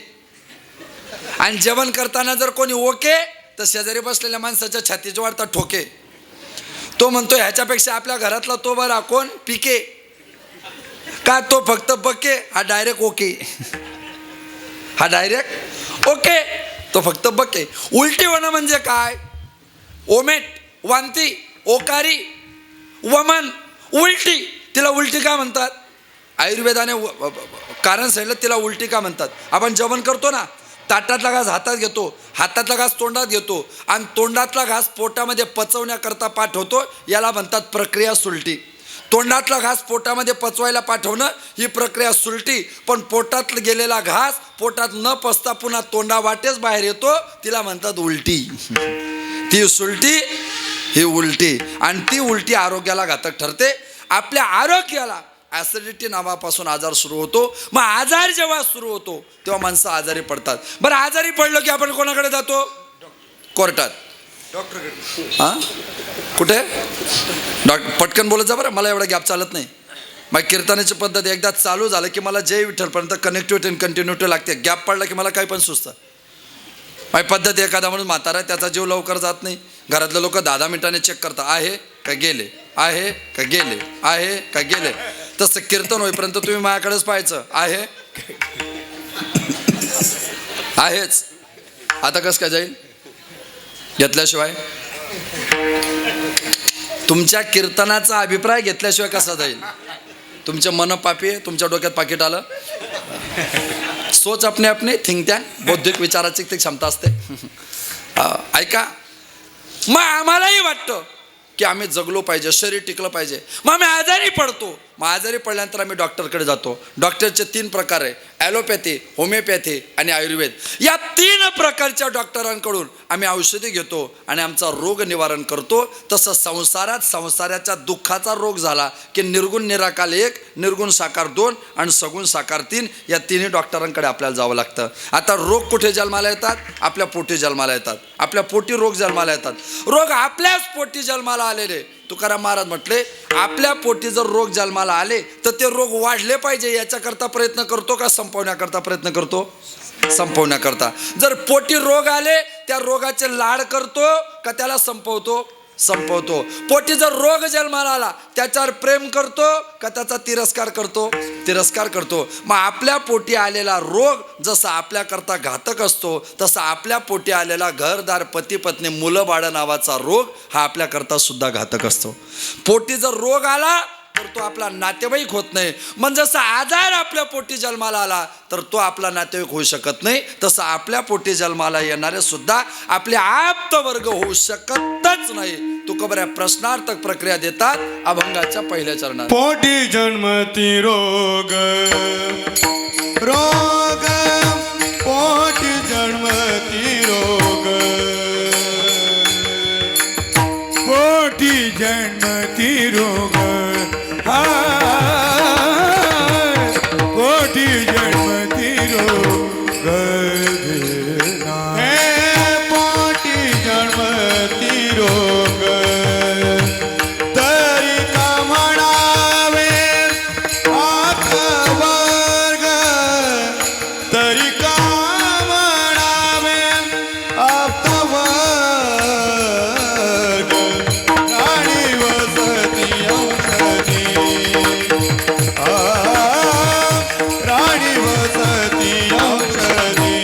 आणि जेवण करताना जर कोणी ओके तर शेजारी बसलेल्या माणसाच्या छातीच्या वाढतात ठोके. तो म्हणतो ह्याच्यापेक्षा आपल्या घरातला तो बरा, कोण पिके का, तो फक्त बके, हा डायरेक्ट ओके. हा डायरेक्ट ओके, तो फक्त बके. उलटी होणं म्हणजे काय? ओमेट, वांती, ओकारी, वमन, उलटी. तिला उलटी का म्हणतात? आयुर्वेदाने कारण सांगितलं तिला उलटी का म्हणतात. आपण जेवण करतो ना, ताटातला घास हातात घेतो, हातातला घास तोंडात घेतो, आणि तोंडातला घास पोटामध्ये पचवण्याकरता पाठवतो, याला म्हणतात प्रक्रिया सुलटी. तोंडातला घास पोटामध्ये पचवायला पाठवणं ही प्रक्रिया सुलटी. पण पोटात गेलेला घास पोटात न पचता पुन्हा तोंडा वाटेच बाहेर येतो, तिला म्हणतात उलटी. ती सुलटी, ही उलटी, आणि ती उलटी आरोग्याला घातक ठरते. आपल्या आरोग्याला ॲसिडिटी नावापासून आजार सुरू होतो. मग आजार जेव्हा सुरू होतो तेव्हा माणसं आजारी पडतात. बरं, आजारी पडलो की आपण कोणाकडे जातो? कोर्टात. डॉक्टरकडे. हां, कुठे? पटकन बोलत जा बरं, मला एवढा गॅप चालत नाही. मग कीर्तनाची पद्धत एकदा चालू झालं की मला जय विठ्ठलपर्यंत कनेक्टिव्हिटी आणि कंटिन्युटी लागते. गॅप पडला की मला काही पण सुचतं. माझी पद्धत एखादा म्हणून म्हातारा त्याचा जीव लवकर जात नाही. घरातले लोक 10 मिनिटांनी चेक करतात, आहे का गेले, आहे का गेले, आहे का गेले. तसं कीर्तन होईपर्यंत तुम्ही माझ्याकडेच पाहायचं, आहे आहेच. आता कसं काय जाईल घेतल्याशिवाय? तुमच्या कीर्तनाचा अभिप्राय घेतल्याशिवाय कसा जाईल? तुमचे मन पापी आहे, तुमच्या डोक्यात पाकिट आलं. सोच अपने अपने, थिंक टँक, बौद्धिक विचाराची ती क्षमता असते. ऐका, मग आम्हालाही वाटतं की आम्ही जगलो पाहिजे, शरीर टिकलं पाहिजे. मग आम्ही आजारी पडतो. मग आजारी पडल्यानंतर आम्ही डॉक्टरकडे जातो. डॉक्टरचे 3 प्रकार आहे, ॲलोपॅथी, होमिओपॅथी आणि आयुर्वेद. या 3 प्रकारच्या डॉक्टरांकडून आम्ही औषधी घेतो आणि आमचा रोग निवारण करतो. तसं संसाराच्या दुःखाचा रोग झाला की निर्गुण निराकार 1, निर्गुण साकार 2 आणि सगुण साकार 3, या 3 डॉक्टरांकडे आपल्याला जावं लागतं. आता रोग कुठे जन्माला येतात? आपल्या पोटी जन्माला येतात. आपल्या पोटी रोग जन्माला येतात. रोग आपल्याच पोटी जन्माला आलेले. तुकाराम महाराज म्हटले, आपल्या पोटी जर रोग जन्माला आले तर ते रोग वाढले पाहिजे याच्याकरता प्रयत्न करतो का संपवण्याकरता प्रयत्न करतो? संपवण्याकरता. जर पोटी रोग आले त्या रोगाचे लाड करतो का त्याला संपवतो? संपवतो. पोटी जर रोग जन्माला आला त्याच्यावर प्रेम करतो का त्याचा तिरस्कार करतो? तिरस्कार करतो. मग आपल्या पोटी आलेला रोग जसा आपल्याकरता घातक असतो तसा आपल्या पोटी आलेला घरदार, पती पत्नी, मुलं बाळ नावाचा रोग हा आपल्याकरता सुद्धा घातक असतो. पोटी जर रोग आला तर तो आपला नातेवाईक होत नाही. मग जसा आजार आपल्या पोटी जन्माला आला तर तो आपला नातेवाईक होऊ शकत नाही, तसं आपल्या पोटी जन्माला येणारे सुद्धा आपले आप्त वर्ग होऊ शकतच नाही. तुकोबऱ्या प्रश्नार्थक प्रक्रिया देतात अभंगाच्या पहिल्या चरणात. पोटी जन्मती रोग, रोग पोटी जन्मती रोग, पोटी जन्मती रोग, पोटी जन्मती रोग, हे पोटी जन्मती रोग, तरी का म्हणावे आप्तवर्ग, तरी का म्हणावे आप्तवर्ग, राणी वसती औषधी, राणी वसती औषधी,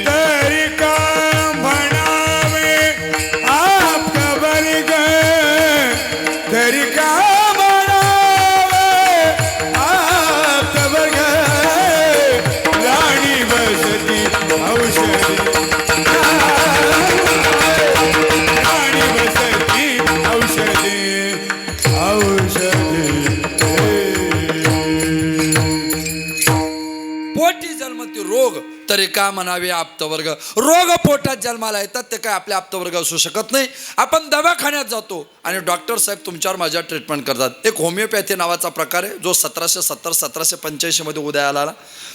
तरी का म्हणावे आप्तवर्ग, तरी का म्हणावे आप्तवर्ग, राणी वसती औषधी, राणी वसती औषधी, औषधी. पोटी जन्मती रोग तरी का म्हणावे आप्तवर्ग. रोग पोटात जन्माला येतात ते काय आपले आप्तवर्ग असू शकत नाही. आपण दवाखान्यात जातो आणि डॉक्टर साहेब तुमच्यावर माझ्या ट्रीटमेंट करतात. एक होमिओपॅथी नावाचा प्रकार आहे जो 1770-1785 मध्ये उदयाला आला.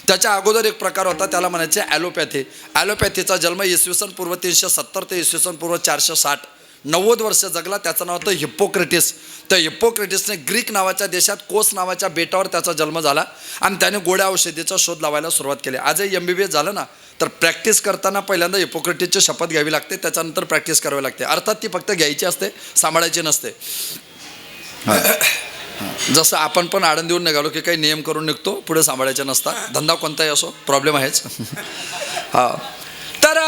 त्याच्या अगोदर एक प्रकार होता त्याला म्हणायचे ॲलोपॅथी. ॲलोपॅथीचा जन्म इसवी सन पूर्व 370 ते इसवी सन पूर्व 460 90 वर्ष जगला. त्याचं नाव होतं हिप्पोक्रेटिस. त्या हिप्पोक्रेटिसने ग्रीक नावाच्या देशात कोस नावाच्या बेटावर त्याचा जन्म झाला आणि त्याने गोड्या औषधीचा शोध लावायला सुरुवात केली. आजही MBBS झालं ना तर प्रॅक्टिस करताना पहिल्यांदा हिप्पोक्रेटिसची शपथ घ्यावी लागते, त्याच्यानंतर प्रॅक्टिस करावी लागते. अर्थात ती फक्त घ्यायची असते, सांभाळायची नसते. जसं आपण पण आळंदीहून निघालो की काही नियम करून निघतो, पुढे सांभाळायचे नसतात. धंदा कोणताही असो, प्रॉब्लेम आहेच. हा, तर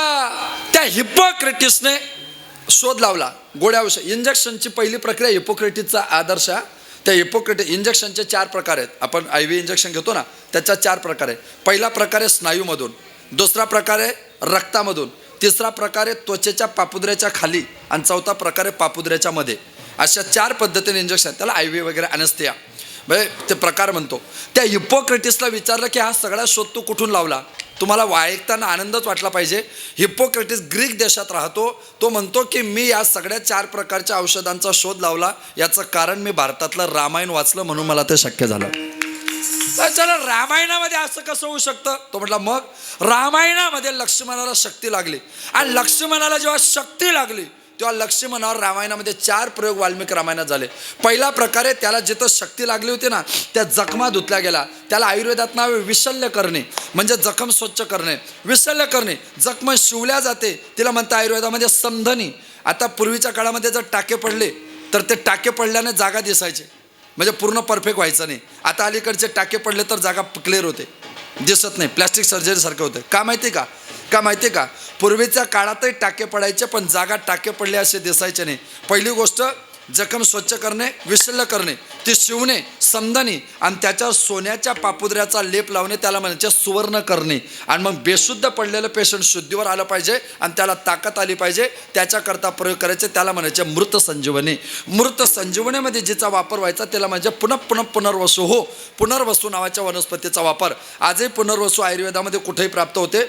त्या हिप्पोक्रेटिसने शोध लावला गोड्या औषध इंजेक्शनची पहिली प्रक्रिया. हिप्पोक्रेटिसचा आदर्श त्या हिप्पोक्रेटिस इंजेक्शनचे 4 प्रकार आहेत. आपण IV इंजेक्शन घेतो ना, त्याच्या 4 प्रकार आहे. पहिला प्रकार आहे स्नायूमधून, दुसरा प्रकार आहे रक्तामधून, तिसरा प्रकार आहे त्वचेच्या पापुद्र्याच्या खाली आणि चौथा प्रकार आहे पापुद्र्याच्या मध्ये. अशा 4 पद्धतीने इंजेक्शन, त्याला IV वगैरे अनेस्थेसिया म्हणजे ते प्रकार म्हणतो. त्या हिप्पोक्रेटिसला विचारलं की हा सगळा शोध तू कुठून लावला. तुम्हाला ऐकताना आनंदच वाटला पाहिजे. हिप्पोक्रेटिस ग्रीक देशात राहतो. तो म्हणतो की मी या सगळ्या 4 प्रकारच्या औषधांचा शोध लावला. याचं कारण मी भारतातलं रामायण वाचलं म्हणून मला ते शक्य झालं. चला, रामायणामध्ये असं कसं होऊ शकतं. तो म्हटला मग रामायणामध्ये लक्ष्मणाला शक्ती लागली आणि लक्ष्मणाला जेव्हा शक्ती लागली तेव्हा लक्ष्मणावर रामायणामध्ये 4 प्रयोग वाल्मिकी रामायणात झाले. पहिला प्रकारे त्याला जिथं शक्ती लागली होती ना त्या जखमा धुतल्या गेला. त्याला आयुर्वेदात नाव आहे विशल्य करणे, म्हणजे जखम स्वच्छ करणे. विशल्य करणे, जखम शिवल्या जाते, तिला म्हणतात आयुर्वेदामध्ये संधनी. आता पूर्वीच्या काळामध्ये जर टाके पडले तर ते टाके पडल्याने जागा दिसायचे, म्हणजे पूर्ण परफेक्ट व्हायचं नाही. आता अलीकडचे टाके पडले तर जागा क्लिअर होते, दिसत नाही, प्लॅस्टिक सर्जरीसारखं होतं. का माहिती का पूर्वीच्या काळातही टाके पडायचे पण जागा टाके पडले असे दिसायचे नाही. पहिली गोष्ट जखम स्वच्छ करणे, विशल्य करणे, ती शिवणे, संधनी आणि त्याच्यावर सोन्याच्या पापुद्र्याचा लेप लावणे, त्याला म्हणायचे सुवर्ण करणे. आणि मग बेशुद्ध पडलेलं पेशंट शुद्धीवर आलं पाहिजे आणि त्याला ताकद आली पाहिजे, त्याच्याकरता प्रयोग करायचे, त्याला म्हणायचे मृत संजीवनी. मृत संजीवनीमध्ये जिचा वापर व्हायचा त्याला म्हणजे पुनर्वसू. हो, पुनर्वसू नावाच्या वनस्पतीचा वापर आजही पुनर्वसू आयुर्वेदामध्ये कुठेही प्राप्त होते,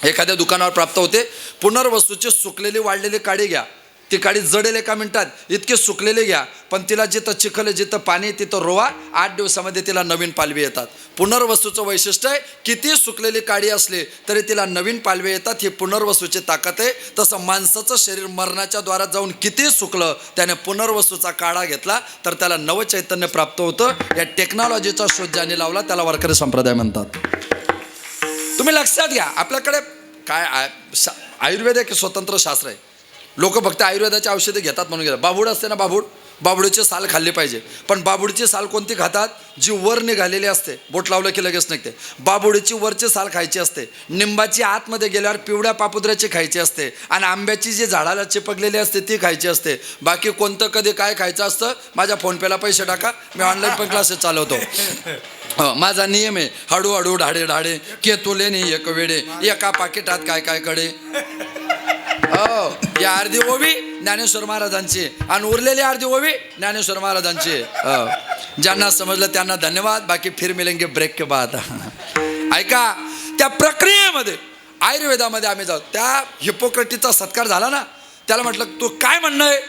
एखाद्या दुकानावर प्राप्त होते. पुनर्वसूची सुकलेली वाळलेली काडी घ्या, ती काडी जडेल 1 मिनिटात, इतके सुकलेले घ्या, पण तिला जिथं चिखल जिथं पाणी तिथं रोवा, 8 दिवसामध्ये तिला नवीन पालवी येतात. पुनर्वसूचं वैशिष्ट्य आहे, किती सुकलेली काडी असली तरी तिला नवीन पालवी येतात. ही पुनर्वसूची ताकद आहे. तसं माणसाचं शरीर मरणाच्या द्वारात जाऊन किती सुकलं, त्याने पुनर्वसूचा काढा घेतला तर त्याला नवचैतन्य प्राप्त होतं. या टेक्नॉलॉजीचा शोध ज्याने लावला त्याला वारकरी संप्रदाय म्हणतात. तुम्ही लक्षात घ्या, आपल्याकडे काय आयुर्वेद एक स्वतंत्र शास्त्र आहे. लोक फक्त आयुर्वेदाची औषधे घेतात म्हणून घेतात. बाबूड असते ना, बाबूडची साल खाल्ली पाहिजे, पण बाबूडची साल कोणती खातात, जी वर निघालेली असते, बोट लावलं की लगेच निघते. बाबूडीची वरची साल खायची असते, निंबाची आतमध्ये गेल्यावर पिवळ्या पापुद्र्याची खायची असते आणि आंब्याची जी झाडाला चिपकलेली असते ती खायची असते. बाकी कोणतं कधी काय खायचं असतं, माझ्या फोनपेला पैसे टाका, मी ऑनलाईन पण क्लासेस चालवतो. माझा नियम आहे, हळूहळू ढाडे ढाडे केतुले नाही एक वेडे, एका पाकिटात काय कडे. या अर्धी ओवी ज्ञानेश्वर महाराजांची आणि उरलेली अर्धी ओवी ज्ञानेश्वर महाराजांची. ज्यांना समजलं त्यांना धन्यवाद, बाकी फिर मिलेंगे ब्रेक के बाद. ऐका, त्या प्रक्रियेमध्ये आयुर्वेदामध्ये आम्ही जाऊ. त्या हिप्पोक्रेटिसचा सत्कार झाला ना, त्याला म्हटलं तू काय म्हणणं आहे.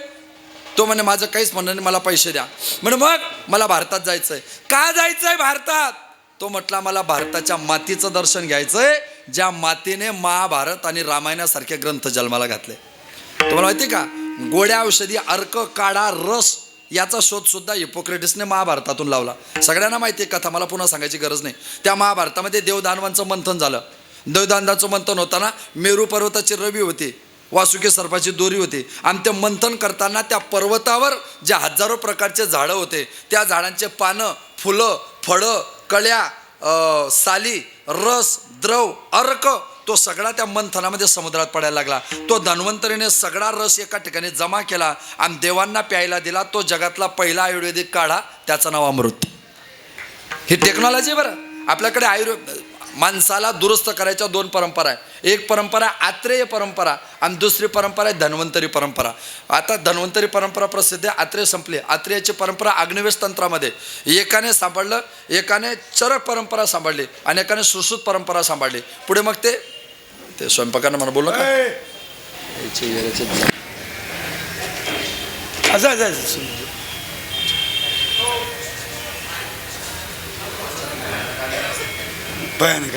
तो म्हणे माझं काहीच म्हणणं नाही, मला पैसे द्या. म्हणे मग मला भारतात जायचंय. का जायचंय भारतात. तो म्हटला मला भारताच्या मातीचं दर्शन घ्यायचंय, ज्या मातीने महाभारत आणि रामायणासारखे ग्रंथ जन्माला घातले. तुम्हाला माहिती का, गोड्या औषधी, अर्क, काढा, रस याचा शोध सुद्धा हिप्पोक्रेटिसने महाभारतातून लावला. सगळ्यांना माहिती आहे कथा, मला पुन्हा सांगायची गरज नाही. त्या महाभारतामध्ये देवदानवांचं मंथन झालं. देवदानवांचं मंथन होताना मेरू पर्वताची रवी होती, वासुकी सर्पाची दोरी होती आणि ते मंथन करताना त्या पर्वतावर जे हजारो प्रकारचे झाडं होते, त्या झाडांचे पानं, फुलं, फळं, कळ्या, साली, रस, द्रव, अर्क, तो सगळा त्या मंथनामध्ये समुद्रात पडायला लागला. तो धन्वंतरीने सगळा रस एका ठिकाणी जमा केला आणि देवांना प्यायला दिला. तो जगातला पहिला आयुर्वेदिक काढा, त्याचं नाव अमृत. ही टेक्नॉलॉजी बरं. आपल्याकडे माणसाला दुरुस्त करायच्या 2 परंपरा आहे. एक परंपरा आत्रेय परंपरा आणि दुसरी परंपरा आहे धन्वंतरी परंपरा. आता धन्वंतरी परंपरा प्रसिद्ध आहे, आत्रेय संपली. आत्रेयाची परंपरा अग्निवेश तंत्रामध्ये एकाने सांभाळलं, एकाने चरक परंपरा सांभाळली आणि एकाने सुश्रुत परंपरा सांभाळली. पुढे मग ते स्वयंपाकानं मला बोललं का भयानक.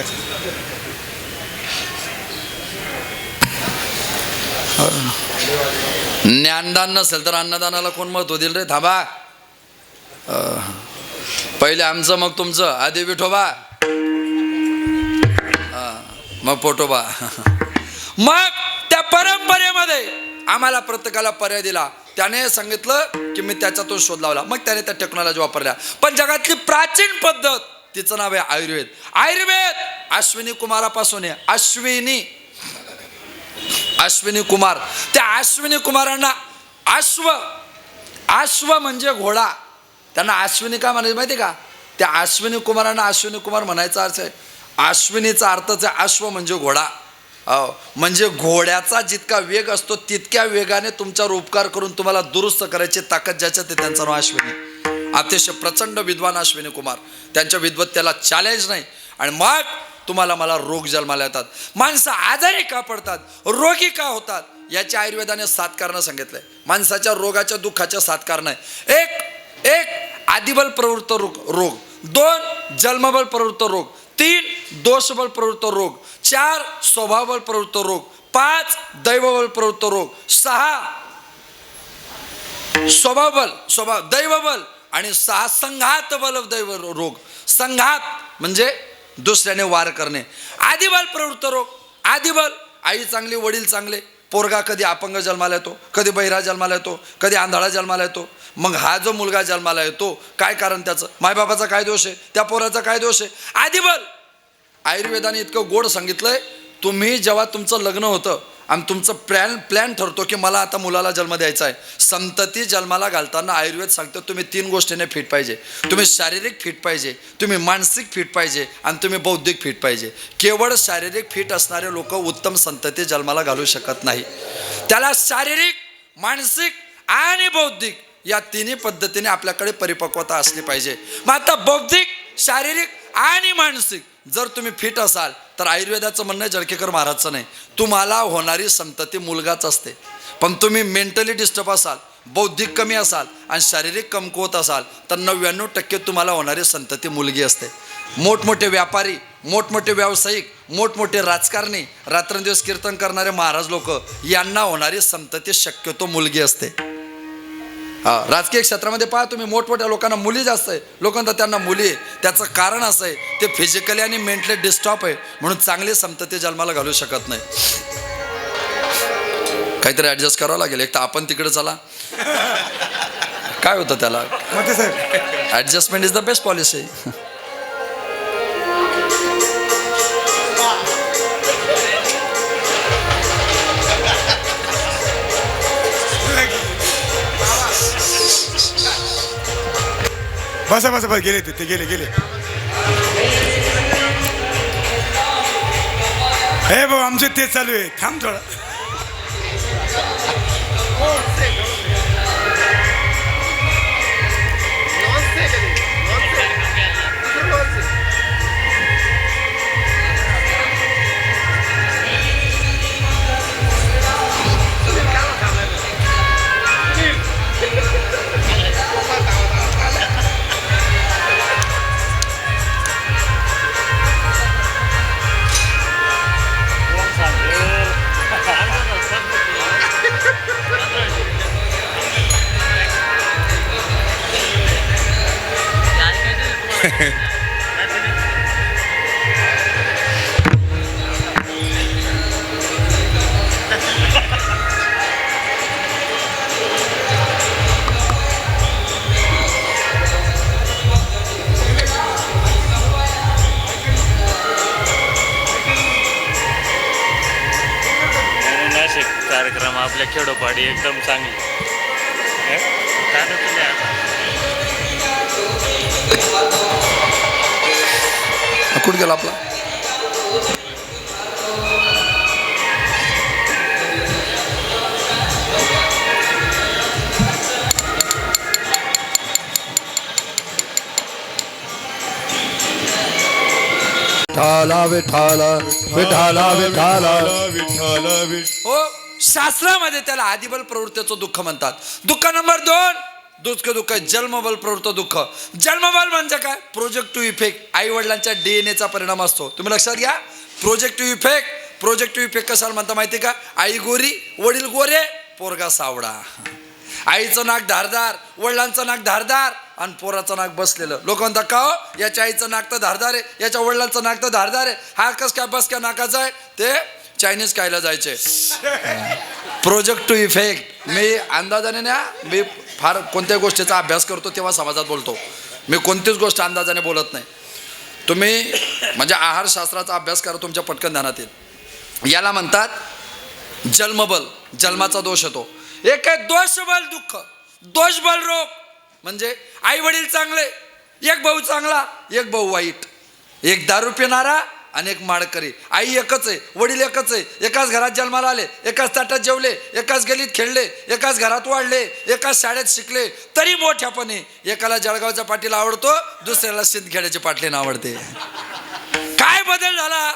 ज्ञानदान नसेल तर अन्नदानाला कोण महत्व देईल रे? थांबा. पहिले आमचं मग तुमचं, आधी विठोबा मग पोटोबा. मग त्या परंपरेमध्ये आम्हाला प्रत्येकाला पर्याय दिला. त्याने सांगितलं की मी त्याच्यातून शोध लावला, मग त्याने त्या टेक्नॉलॉजी वापरल्या. पण जगातली प्राचीन पद्धत तिचं नाव आहे आयुर्वेद. आयुर्वेद अश्विनी कुमारापासून आहे. अश्विनी कुमार. त्या अश्विनी कुमारांना अश्व म्हणजे घोडा. त्यांना अश्विनी का म्हणायचं माहिती का? त्या अश्विनी कुमारांना अश्विनी कुमार म्हणायचा अर्थ आहे, अश्विनीचा अर्थच आहे अश्व म्हणजे घोडा. म्हणजे घोड्याचा जितका वेग असतो तितक्या वेगाने तुमच्यावर उपकार करून तुम्हाला दुरुस्त करायची ताकद ज्याच्यात आहे त्यांचं नाव अश्विनी. अतिशय प्रचंड विद्वान अश्विनी कुमार. त्यांच्या विद्वत्तेला चॅलेंज नाही. आणि मग तुम्हाला मला रोग जन्माला येतात. माणसं आजारी का पडतात, रोगी का होतात, याच्या आयुर्वेदाने 7 कारणं सांगितलंय. माणसाच्या रोगाच्या दुःखाच्या 7 कारणं आहे. एक आदिबल प्रवृत्त रोग, 2 जन्मबल प्रवृत्त रोग, 3 दोषबल प्रवृत्त रोग, 4 स्वभावबल प्रवृत्त रोग, 5 दैवबल प्रवृत्त रोग, 6 दैवबल आणि 6 संघात बल दैव रोग. संघात म्हणजे दुसऱ्याने वार करणे. आदिबल प्रवृत्त रोग. आदिबल आई चांगली, वडील चांगले, पोरगा कधी अपंग जन्माला येतो, कधी बहिरा जन्माला येतो, कधी आंधळा जन्माला येतो. मग हा जो मुलगा जन्माला येतो काय कारण त्याचं? मायबापाचा काय दोष आहे? त्या पोराचा काय दोष आहे? आदिबल. आयुर्वेदाने इतकं गोड सांगितलंय, तुम्ही जेव्हा तुमचं लग्न होतं आणि तुमचं प्लॅन ठरतो की मला आता मुलाला जन्म द्यायचा आहे, संतती जन्माला घालताना आयुर्वेद सांगतो तुम्ही 3 गोष्टीने फिट पाहिजे. तुम्ही शारीरिक फिट पाहिजे, तुम्ही मानसिक फिट पाहिजे आणि तुम्ही बौद्धिक फिट पाहिजे. केवळ शारीरिक फिट असणारे लोक उत्तम संतती जन्माला घालू शकत नाही. त्याला शारीरिक, मानसिक आणि बौद्धिक या 3 पद्धतीने आपल्याकडे परिपक्वता असली पाहिजे. मग आता बौद्धिक, शारीरिक आणि मानसिक जर तुम्ही फिट असाल तर आयुर्वेदाचं म्हणणं जळकेकर महाराजचं नाही, तुम्हाला होणारी संतती मुलगाच असते. पण तुम्ही मेंटली डिस्टर्ब असाल, बौद्धिक कमी असाल आणि शारीरिक कमकुवत असाल तर 99% तुम्हाला होणारी संतती मुलगी असते. मोठमोठे व्यापारी, मोठमोठे व्यावसायिक, मोठमोठे राजकारणी, रात्रंदिवस कीर्तन करणारे महाराज लोक, यांना होणारी संतती शक्यतो मुलगी असते. राजकीय क्षेत्रामध्ये पहा तुम्ही, मोठमोठ्या लोकांना मुली जास्त आहे. लोकांना त्यांना मुली आहे, त्याचं कारण असं आहे ते फिजिकली आणि मेंटली डिस्टर्ब आहे, म्हणून चांगली संतती जन्माला घालू शकत नाही. काहीतरी ॲडजस्ट करावं लागेल. एक तर आपण तिकडे चला, काय होतं त्याला, adjustment is the best policy. बसा गेले ते गेले. हे भाऊ आमचे तेच चालू आहे, थांब थोडा. कार्यक्रम आपल्या खेडोपाडी एकदम चांगली. कुठं गेला आपला? विठाला विठाला विठाला विठाला. हो, शास्त्रामध्ये त्याला आदिबल प्रवृत्तीचं दुःख म्हणतात. दुःख नंबर 2 दुःख जन्मबल प्रवृत्त दुःख. जन्मबल म्हणजे काय? Projective effect. आई वडिलांच्या DNA परिणाम असतो. तुम्ही लक्षात घ्या. प्रोजेक्टिव्ह इफेक्ट कशाला म्हणता माहिती का? आई गोरी, वडील गोरे, पोरगा सावडा. आईचं नाक धारदार, वडिलांचं नाक धारदार आणि पोराचं नाक बसलेलं. लोक म्हणतात का हो, याच्या आईचं नाक तर धारदार आहे, याच्या वडिलांचं नाक तर धारदार आहे, हा कस काय बस काय नाकाचा आहे? ते चायनीज खायला जायचे. Project to effect. मी अंदाजाने ना, मी फार कोणत्या गोष्टीचा अभ्यास करतो तेव्हा समाजात बोलतो. मी कोणतीच गोष्ट अंदाजाने बोलत नाही. तुम्ही म्हणजे आहारशास्त्राचा अभ्यास करा, तुमच्या पटकन ध्यानात येईल. याला म्हणतात जन्मबल. जन्माचा दोष येतो. एक आहे दोषबल दुःख, दोषबल रोग. म्हणजे आई वडील चांगले, एक भाऊ चांगला, एक भाऊ वाईट, एक दारू पिणारा आणि एक माळकरी. आई एकच आहे, वडील एकच आहे, एकाच घरात जन्माला आले, एकाच ताटात जेवले, एकाच गलीत खेळले, एकाच घरात वाढले, एकाच शाळेत शिकले, तरी मोठ्यापणे एकाला जळगावचा पाटील आवडतो, दुसऱ्याला सिंदखेड्याचे पाटलीन आवडते. काय बदल झाला?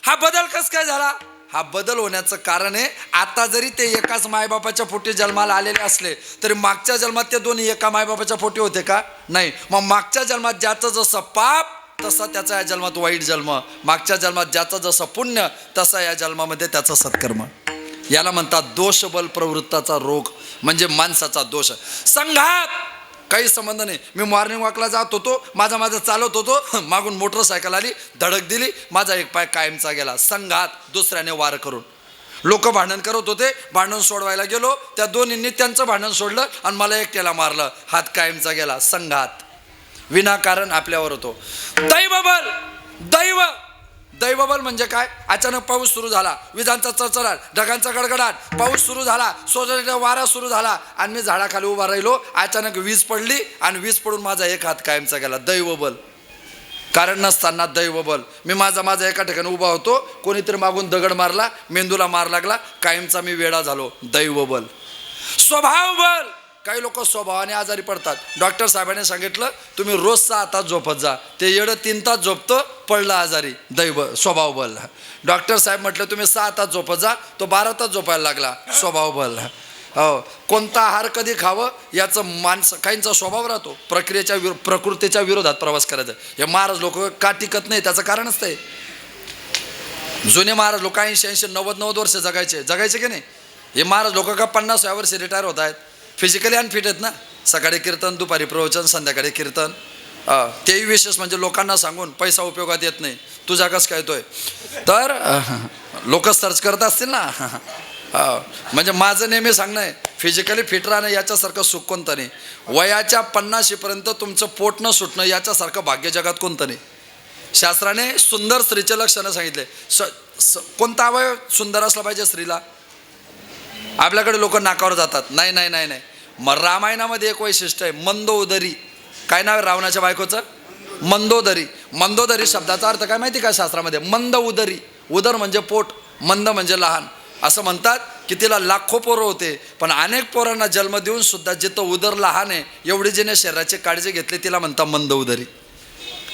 हा बदल कस काय झाला? हा बदल होण्याचं कारण आहे, आता जरी ते एकाच मायबापाच्या पोटी जन्माला आलेले असले तरी मागच्या जन्मात ते दोन्ही एका मायबापाच्या पोटी होते का? नाही. मग मागच्या जन्मात ज्याचं जसं पाप तसा त्याचा या जन्मात वाईट जन्म, मागच्या जन्मात ज्याचं जसं पुण्य तसा या जन्मामध्ये त्याचा सत्कर्म. याला म्हणतात दोषबल प्रवृत्ताचा रोग, म्हणजे माणसाचा दोष. संघात काही संबंध नाही. मी मॉर्निंग वॉकला जात होतो, माझा चालत होतो, मागून मोटरसायकल आली, धडक दिली, माझा एक पाय कायमचा गेला. संघात दुसऱ्याने वार करून. लोक भांडण करत होते, भांडण सोडवायला गेलो, त्या दोन्हींनी त्यांचं भांडण सोडलं आणि मला एकट्याला मारलं, हात कायमचा गेला. संघात विनाकारण आपल्यावर होतो. दैवबल. दैवबल म्हणजे काय? अचानक पाऊस सुरू झाला, विजांचा चरचराट, ढगांचा गडगडाट, पाऊस सुरू झाला, सोजलेला वारा सुरू झाला आणि मी झाडाखाली उभा राहिलो. अचानक वीज पडली आणि वीज पडून माझा एक हात कायमचा गेला. दैवबल. कारण नसताना दैवबल. मी माझा एका ठिकाणी उभा होतो, कोणीतरी मागून दगड मारला, मेंदूला मार लागला, कायमचा मी वेडा झालो. दैवबल. स्वभावबल. काही लोक स्वभावाने आजारी पडतात. डॉक्टर साहेबांनी सांगितलं तुम्ही रोज 6 तास झोपत जा. ते येडं 3 तास झोपतं, पडलं आजारी. स्वभावबल. डॉक्टर साहेब म्हटलं तुम्ही 6 तास झोपत जा, तो 12 तास झोपायला लागला. स्वभावबल. हो. कोणता आहार कधी खावं याचं काहींचा स्वभाव राहतो, प्रकृतीच्या विरोधात प्रवास करायचा. हे महाराज लोक का टिकत नाही त्याचं कारणच ते. जुने महाराज लोक 80, 90 वर्ष जगायचे की नाही. हे महाराज लोक का 50व्या वर्षी रिटायर होत आहेत. फिजिकली अनफिट आहेत ना. सकाळी कीर्तन, दुपारी प्रवचन, संध्याकाळी कीर्तन. तेही विशेष म्हणजे लोकांना सांगून पैसा उपयोगात येत नाही. तुझा कसं काय येतोय तर लोक सर्च करत असतील ना. म्हणजे माझं नेहमी सांगणं आहे, फिजिकली फिट राहणं याच्यासारखं सुख कोणतं नाही. वयाच्या 50शीपर्यंत तुमचं पोट न सुटणं याच्यासारखं भाग्य जगात कोणतं नाही. शास्त्राने सुंदर स्त्रीचे लक्षणं सांगितले. कोणता अवयव सुंदर असला पाहिजे स्त्रीला? आपल्याकडे लोक नाकावर जातात. नाही. मग रामायणामध्ये एक वैशिष्ट्य आहे, मंदोदरी. काय नाव आहे रावणाच्या बायकोचं? मंदोदरी. मंदोदरी शब्दाचा अर्थ काय माहिती का शास्त्रामध्ये? मंद उदरी. उदर म्हणजे पोट, मंद म्हणजे लहान. असं म्हणतात की तिला लाखो पोरं होते, पण अनेक पोरांना जन्म देऊन सुद्धा जिथं उदर लहान आहे एवढी जिने शरीराची काळजी घेतली तिला म्हणतात मंद उदरी.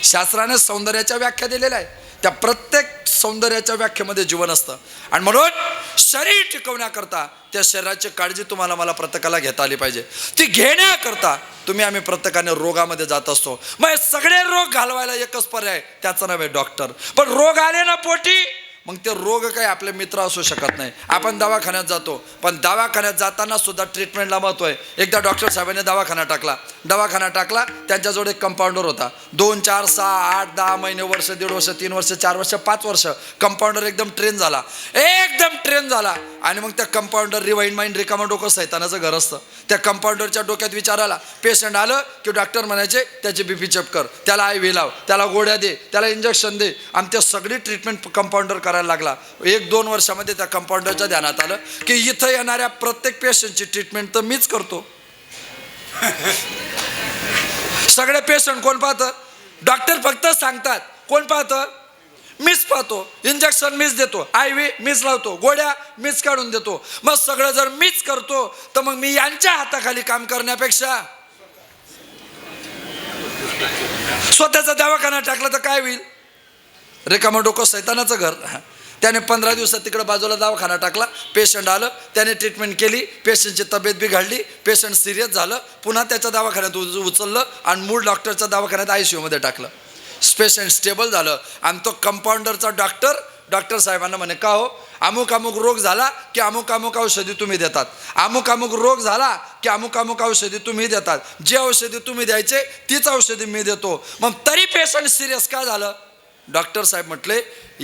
शास्त्राने सौंदर्याच्या व्याख्या दिलेल्या आहे. त्या प्रत्येक सौंदर्याच्या व्याख्येमध्ये जीवन असतं. आणि म्हणून शरीर टिकवण्याकरता त्या शरीराची काळजी तुम्हाला मला प्रत्येकाला घेता आली पाहिजे. ती घेण्याकरता आम्ही प्रत्येकाने रोगामध्ये जात असतो. मग सगळे रोग घालवायला एकच पर्याय, त्याचं नाव आहे डॉक्टर. पण रोग आले ना पोटी, मग ते रोग काही आपले मित्र असू शकत नाही. आपण दवाखान्यात जातो, पण दवाखान्यात जाताना सुद्धा ट्रीटमेंटला महत्त्व आहे. एकदा डॉक्टर साहेबांनी दवाखाना टाकला. त्यांच्याजवळ एक कंपाऊंडर होता. 2, 4, 6, 8, 10 महिने, वर्ष, 1.5 वर्ष, 3 वर्ष, 4 वर्ष, 5 वर्ष कंपाऊंडर एकदम ट्रेन झाला. आणि मग त्या कंपाऊंडर रिवाइंड माइंड रिकामा डोकं सैतानाचं घर असतं. त्या कंपाऊंडरच्या डोक्यात विचार आला. पेशंट आलं की डॉक्टर म्हणायचे त्याची BP चेक कर, त्याला IV लाव, त्याला गोळ्या दे, त्याला इंजेक्शन दे. आणि त्या सगळी ट्रीटमेंट कंपाऊंडर करायला लागला. 1-2 वर्षामध्ये त्या कंपाऊंडरच्या ध्यानात आलं की इथं येणाऱ्या प्रत्येक पेशंटची ट्रीटमेंट तर मीच करतो. सगळे पेशंट कोण पाहतं? डॉक्टर फक्त सांगतात. कोण पाहतं? मीच पाहतो. इंजेक्शन मीच देतो, IV मीच लावतो, गोळ्या मीच काढून देतो. मग सगळं जर मीच करतो तर मग मी यांच्या हाताखाली काम करण्यापेक्षा स्वतःचा दवाखाना टाकला तर काय होईल? रिकामं डोकं सैतानाचं घर. त्याने 15 दिवसात तिकडे बाजूला दवाखाना टाकला. पेशंट आलं, त्याने ट्रीटमेंट केली, पेशंटची तब्येत बिघडली, पेशंट सिरियस झालं, पुन्हा त्याच्या दवाखान्यात उचललं आणि मूळ डॉक्टरच्या दवाखान्यात ICU मध्ये टाकलं. पेशंट स्टेबल झालं आणि तो कंपाऊंडरचा डॉक्टर डॉक्टर साहेबांना म्हणे का हो, अमुक अमुक रोग झाला की अमुक अमुक औषधी तुम्ही देतात, अमुक अमुक रोग झाला की अमुक अमुक औषधी तुम्ही देतात, जे औषधी तुम्ही द्यायचे तीच औषधी मी देतो, मग तरी पेशंट सिरियस का झालं? डॉक्टर साहेब म्हटले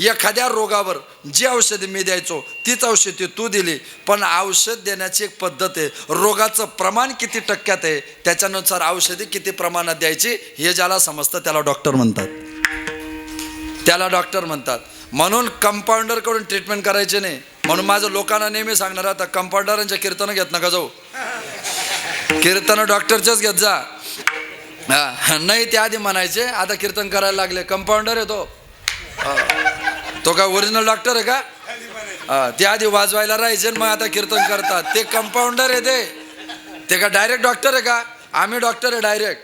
एखाद्या रोगावर जी औषधी मी द्यायचो तीच औषधी तू दिली, पण औषध देण्याची एक पद्धत आहे, रोगाचं प्रमाण किती टक्क्यात आहे त्याच्यानुसार औषधी किती प्रमाणात द्यायची हे ज्याला समजतं त्याला डॉक्टर म्हणतात, त्याला डॉक्टर म्हणतात. म्हणून कंपाऊंडरकडून ट्रीटमेंट करायचे नाही. म्हणून माझं लोकांना नेहमी सांगणार, आता कंपाऊंडरांच्या कीर्तनं घेत नका जाऊ, कीर्तनं डॉक्टरचेच घेत जा. नाही ते आधी म्हणायचे, आता कीर्तन करायला लागले. कंपाऊंडर आहे तो काय ओरिजिनल डॉक्टर आहे का? ते आधी वाजवायला राहायचे मग आता कीर्तन करतात, ते कंपाऊंडर आहे. ते का डायरेक्ट डॉक्टर आहे का? आम्ही डॉक्टर आहे डायरेक्ट.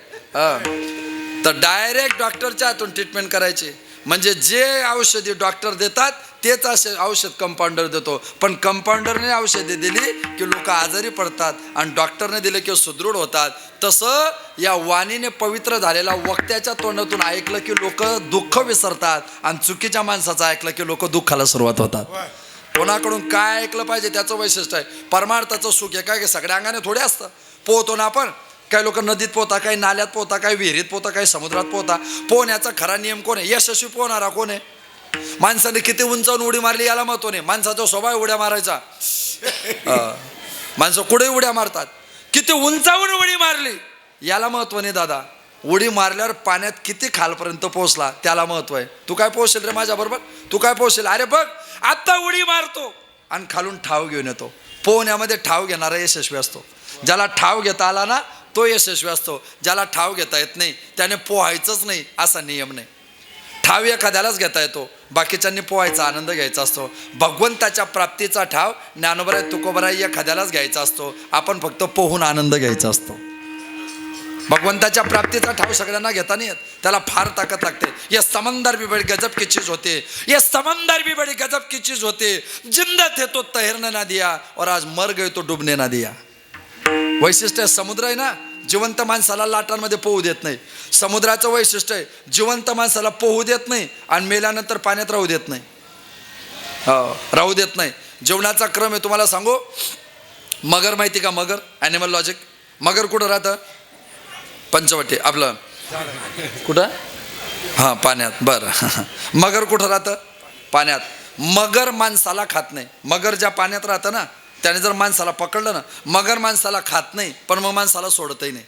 तर डायरेक्ट डॉक्टरच्या हातून ट्रीटमेंट करायची. म्हणजे जे औषधी डॉक्टर देतात तेच असे औषध कंपाऊंडर देतो. पण कंपाऊंडरने औषधी दिली की लोक आजारी पडतात आणि डॉक्टरने दिले की सुदृढ होतात. तसं या वाणीने पवित्र झालेला वक्त्याच्या तोंडातून ऐकलं की लोक दुःख विसरतात आणि चुकीच्या माणसाचं ऐकलं की लोक दुःखाला सुरुवात होतात. कोणाकडून काय ऐकलं पाहिजे त्याचं वैशिष्ट्य आहे. परमार्थाचं सुख आहे काय सगळ्या अंगाने थोडे असतं. पोहतो ना आपण, काही लोक नदीत पोहता, काही नाल्यात पोहता, काही विहिरीत पोहता, काही समुद्रात पोहता. पोहण्याचा खरा नियम कोण आहे? यशस्वी पोहणारा कोण आहे? माणसाने किती उंचावून उडी मारली याला महत्व नाही, माणसाचा स्वभाव उड्या मारायचा. माणसं कुठे उड्या मारतात, किती उंचावून उडी मारली याला महत्व नाही दादा. उडी मारल्यावर पाण्यात किती खालपर्यंत पोहोचला त्याला महत्व आहे. तू काय पोहोचेल रे माझ्या बरोबर? तू काय पोहोचेल? अरे बघ आत्ता उडी मारतो आणि खालून ठाव घेऊन येतो. पोहण्यामध्ये ठाव घेणारा यशस्वी असतो. ज्याला ठाव घेता आला ना तो यशस्वी असतो. ज्याला ठाव घेता येत नाही त्याने पोहायचंच नाही असा नियम नाही. ठाव एखाद्यालाच घेता येतो, बाकीच्यांनी पोहायचा आनंद घ्यायचा असतो. भगवंताच्या प्राप्तीचा ठाव ज्ञानोबराय तुकोबराय एखाद्यालाच घ्यायचा असतो. आपण फक्त पोहून आनंद घ्यायचा असतो. भगवंताच्या प्राप्तीचा ठाव सगळ्यांना घेता नाही येत, त्याला फार ताकद लागते. ये समंदर भी बड़ी गजब की चीज होते, ये समंदर भी बड़ी गजब की चीज होते, जिंदा थे तो तैरने ना दिया और आज मर गए तो डुबने ना दिया. वैशिष्ट्य समुद्र आहे ना, जिवंत माणसाला लाटांमध्ये पोहू देत नाही. समुद्राचं वैशिष्ट्य आहे जिवंत माणसाला पोहू देत नाही आणि मेल्यानंतर पाण्यात राहू देत नाही. राहू देत नाही. जीवनाचा क्रम आहे तुम्हाला सांगू. मगर माहिती का? मगर ॲनिमल लॉजिक. मगर कुठं राहतं? पंचवटी आपलं कुठं? हां पाण्यात. बरं मगर कुठं राहतं? पाण्यात. मगर माणसाला खात नाही. मगर ज्या पाण्यात राहतं ना त्याने जर माणसाला पकडलं ना, मगर माणसाला खात नाही पण मग माणसाला सोडतही नाही.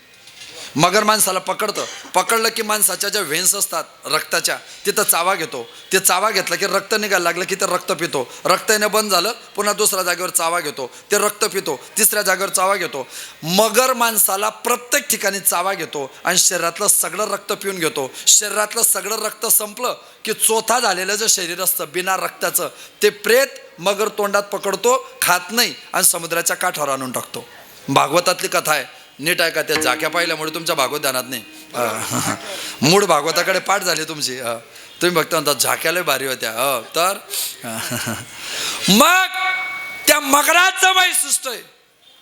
मगर माणसाला पकडलं की माणसाच्या ज्या व्हेन्स असतात रक्ताच्या तिथं चावा घेतो. ते चावा घेतलं की रक्त निघायला लागलं की ते रक्त पितो. रक्त येणं बंद झालं पुन्हा दुसऱ्या जागेवर चावा घेतो, ते रक्त पितो. तिसऱ्या जागेवर चावा घेतो. मगर माणसाला प्रत्येक ठिकाणी चावा घेतो आणि शरीरातलं सगळं रक्त पिऊन घेतो. शरीरातलं सगळं रक्त संपलं की चोथा झालेलं जे शरीर असतं बिना रक्ताचं ते प्रेत मगर तोंडात पकडतो, खात नाही आणि समुद्राच्या काठावर आणून टाकतो. भागवतातली कथा आहे, नीट आहे का? त्या झाक्या पाहिल्यामुळे तुमच्या भागवत ध्यानात नाही. मूळ भागवताकडे पाठ झाली तुमची. तुम्ही बघता म्हणता झाक्याला भारी होत्या. तर मग त्या मगराचं वैशिष्ट्य आहे,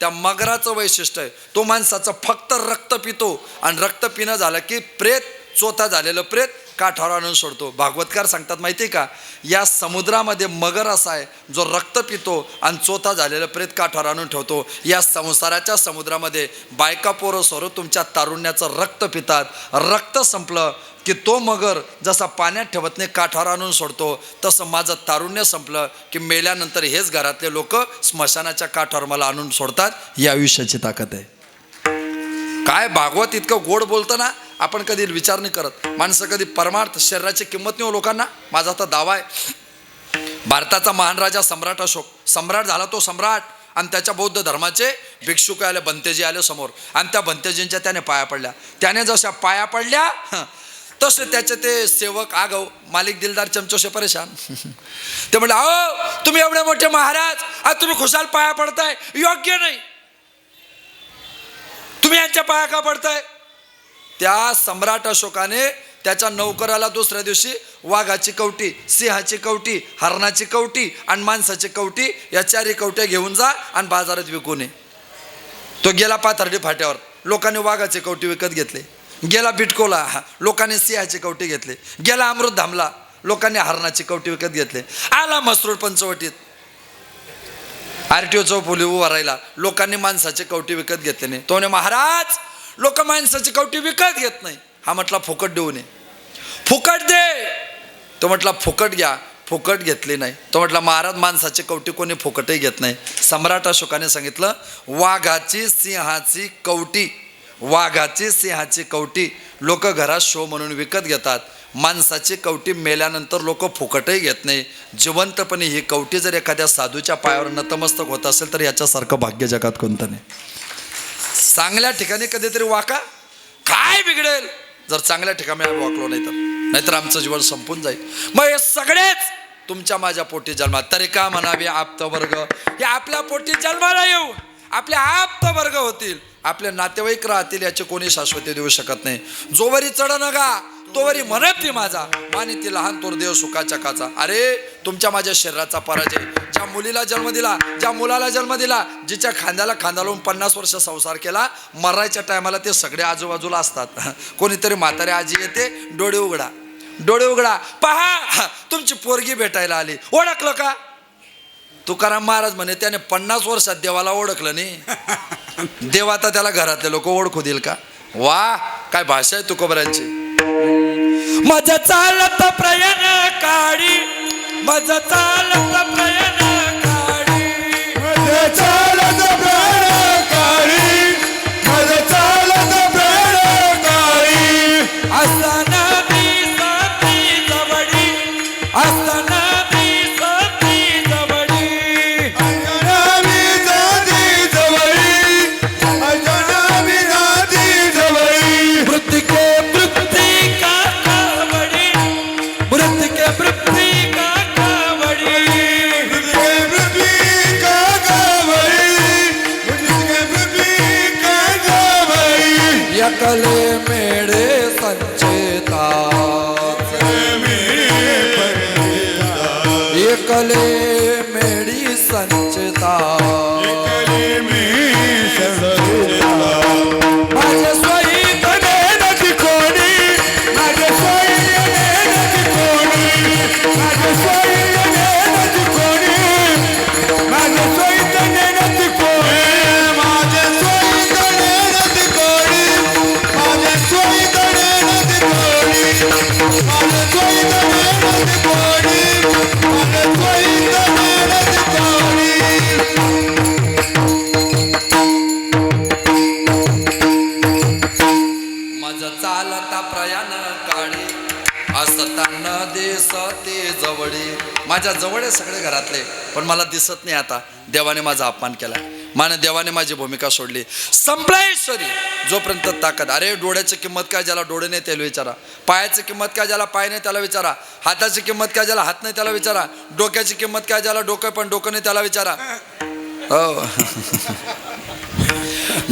त्या मगराचं वैशिष्ट्य आहे तो माणसाचं फक्त रक्त पितो आणि रक्त पिणं झालं की प्रेत, चोथा झालेलं प्रेत काठावर आणून सोडतो. भागवतकार सांगतात माहिती आहे का, या समुद्रामध्ये मगर असा आहे जो रक्त पितो आणि चोथा झालेलं प्रेत काठावर आणून ठेवतो. या संसाराच्या समुद्रामध्ये बायका पोरं सोरं तुमच्या तारुण्याचं रक्त पितात. रक्त संपलं की तो मगर जसा पाण्यात ठेवत नाही काठावर आणून सोडतो, तसं माझं तारुण्य संपलं की मेल्यानंतर हेच घरातले लोक स्मशानाच्या काठावर मला आणून सोडतात. या आयुष्याची ताकद आहे. काय भागवत इतकं गोड बोलतं ना, आपण कधी विचार नाही करत. माणसं कधी परमार्थ शरीराची किंमत नाही हो लोकांना. माझा आता दावा आहे, भारताचा महान राजा सम्राट अशोक सम्राट झाला. तो सम्राट आणि त्याच्या बौद्ध धर्माचे भिक्षुक आले, भंतेजी आले समोर आणि त्या भंतेजींच्या त्याने पाया पडल्या. त्याने जशा पाया पडल्या तसे त्याचे ते सेवक आगाऊ मालिक दिलदार चमचोशे परेशान. ते म्हणले अहो तुम्ही एवढे मोठे महाराज आज तुम्ही खुशाल पाया पडताय, योग्य नाही, तुम्ही यांच्या पाया का पडताय? त्या सम्राट अशोकाने त्याच्या नौकराला दुसऱ्या दिवशी वाघाची कवटी, सिंहाची कवटी, हरणाची कवटी आणि माणसाची कवटी या चारही कवट्या घेऊन जा आणि बाजारात विकून ये. तो गेला पाथर्डी फाट्यावर, लोकांनी वाघाची कवटी विकत घेतली. गेला बिटकोला, लोकांनी सिंहाची कवटी घेतली. गेला अमृतधामला, लोकांनी हरणाची कवटी विकत घेतले. आला मसरूड पंचवटीत RTO चौफुली उभा राहिला. लोकांनी माणसाची कवटी विकत घेतले नाही. तो म्हणे महाराज लोक माणसाची कवटी विकत घेत नाही. हा म्हटला फुकट देऊ नये. फुकट दे. तो म्हटला फुकट घ्या. फुकट घेतली नाही. तो म्हटला महाराज माणसाची कवटी कोणी फुकटही घेत नाही. सम्राट अशोकाने सांगितलं वाघाची सिंहाची कवटी, वाघाची सिंहाची कवटी लोक घरात शो म्हणून विकत घेतात. माणसाची कवटी मेल्यानंतर लोक फुकटही घेत नाही. जिवंतपणे ही कवटी जर एखाद्या साधूच्या पायावर नतमस्तक होत असेल तर याच्यासारखं भाग्य जगात कोणतं नाही. चांगल्या ठिकाणी कधीतरी वाका, काय बिघडेल जर चांगल्या ठिकाणी आम्ही वाकलो नाही तर, नाहीतर आमचं जीवन संपून जाईल. मग हे सगळेच तुमच्या माझ्या पोटी जन्मात, तरी का म्हणावे आप्तवर्ग, हे आपल्या पोटी जन्माला येऊन आपले आप्तवर्ग होतील, आपले नातेवाईक राहतील, याची कोणी शाश्वती देऊ शकत नाही. जोवरी चढ नगा तोवरी म्हणत ती माझा, मानी ती लहान तोर देव सुखाच्या काचा. अरे तुमच्या माझ्या शरीराचा पराजय, ज्या मुलीला जन्म दिला, ज्या मुलाला जन्म दिला, जिच्या खांद्याला खांदा लावून 50 वर्ष संसार केला, मरायच्या टायमाला ते सगळे आजूबाजूला असतात. कोणीतरी म्हातारे आजी येते, डोळे उघडा, डोळे उघडा, पहा तुमची पोरगी भेटायला आली, ओळखलं का? तुकाराम महाराज म्हणे त्याने 50 वर्षात देवाला ओळखलं नाही. देव आता त्याला घरातले लोक ओळखू देईल का? वा काय भाषा आहे तुकोबरांची. माझं चालत प्रयाण काढी, माझं चालत प्रयाण काढी, माझं चालत प्राण काळी, माझं चालत प्राण काळी. असताना दिसती जवळी, असताना दिसती जवळी, अजनाबी जाती जवळी, अजनाबी जाती जवळी. मृत्तिके मृत्तिका कावडी, मृत्तिके मृत्तिका कावडी, मृत्तिके मृत्तिका गावळी, मृत्तिके मृत्तिका गावळी. एकले मेळे संचेता, एकले मेळी संचेता, माझे स्वई तने नदी कोणी, माझे सोयी नदी कोणी, माझे सोयी नदी कोणी, माझे सोयी तने नदी कोणी, माझे सोयी तने नदी कोणी, माझे सोयी तने नदी कोणी, माझे सोयी तने नदी कोणी, माझे सोयी तने नदी कोणी. माझं चालता प्रयाण काढी, असताना दिसते जवळी. माझ्या जवळ आहे सगळे घरातले, पण मला दिसत नाही. आता देवाने माझा अपमान केला, देवाने माझी भूमिका सोडली. संपलेश्वरी जोपर्यंत ताकद. अरे डोळ्याची किंमत काय ज्याला डोळे नाही त्याला विचारा, पायाची किंमत काय ज्याला पाय नाही त्याला विचारा, हाताची किंमत काय ज्याला हात नाही त्याला विचारा, डोक्याची किंमत काय ज्याला डोकं पण डोकं नाही त्याला विचारा. हो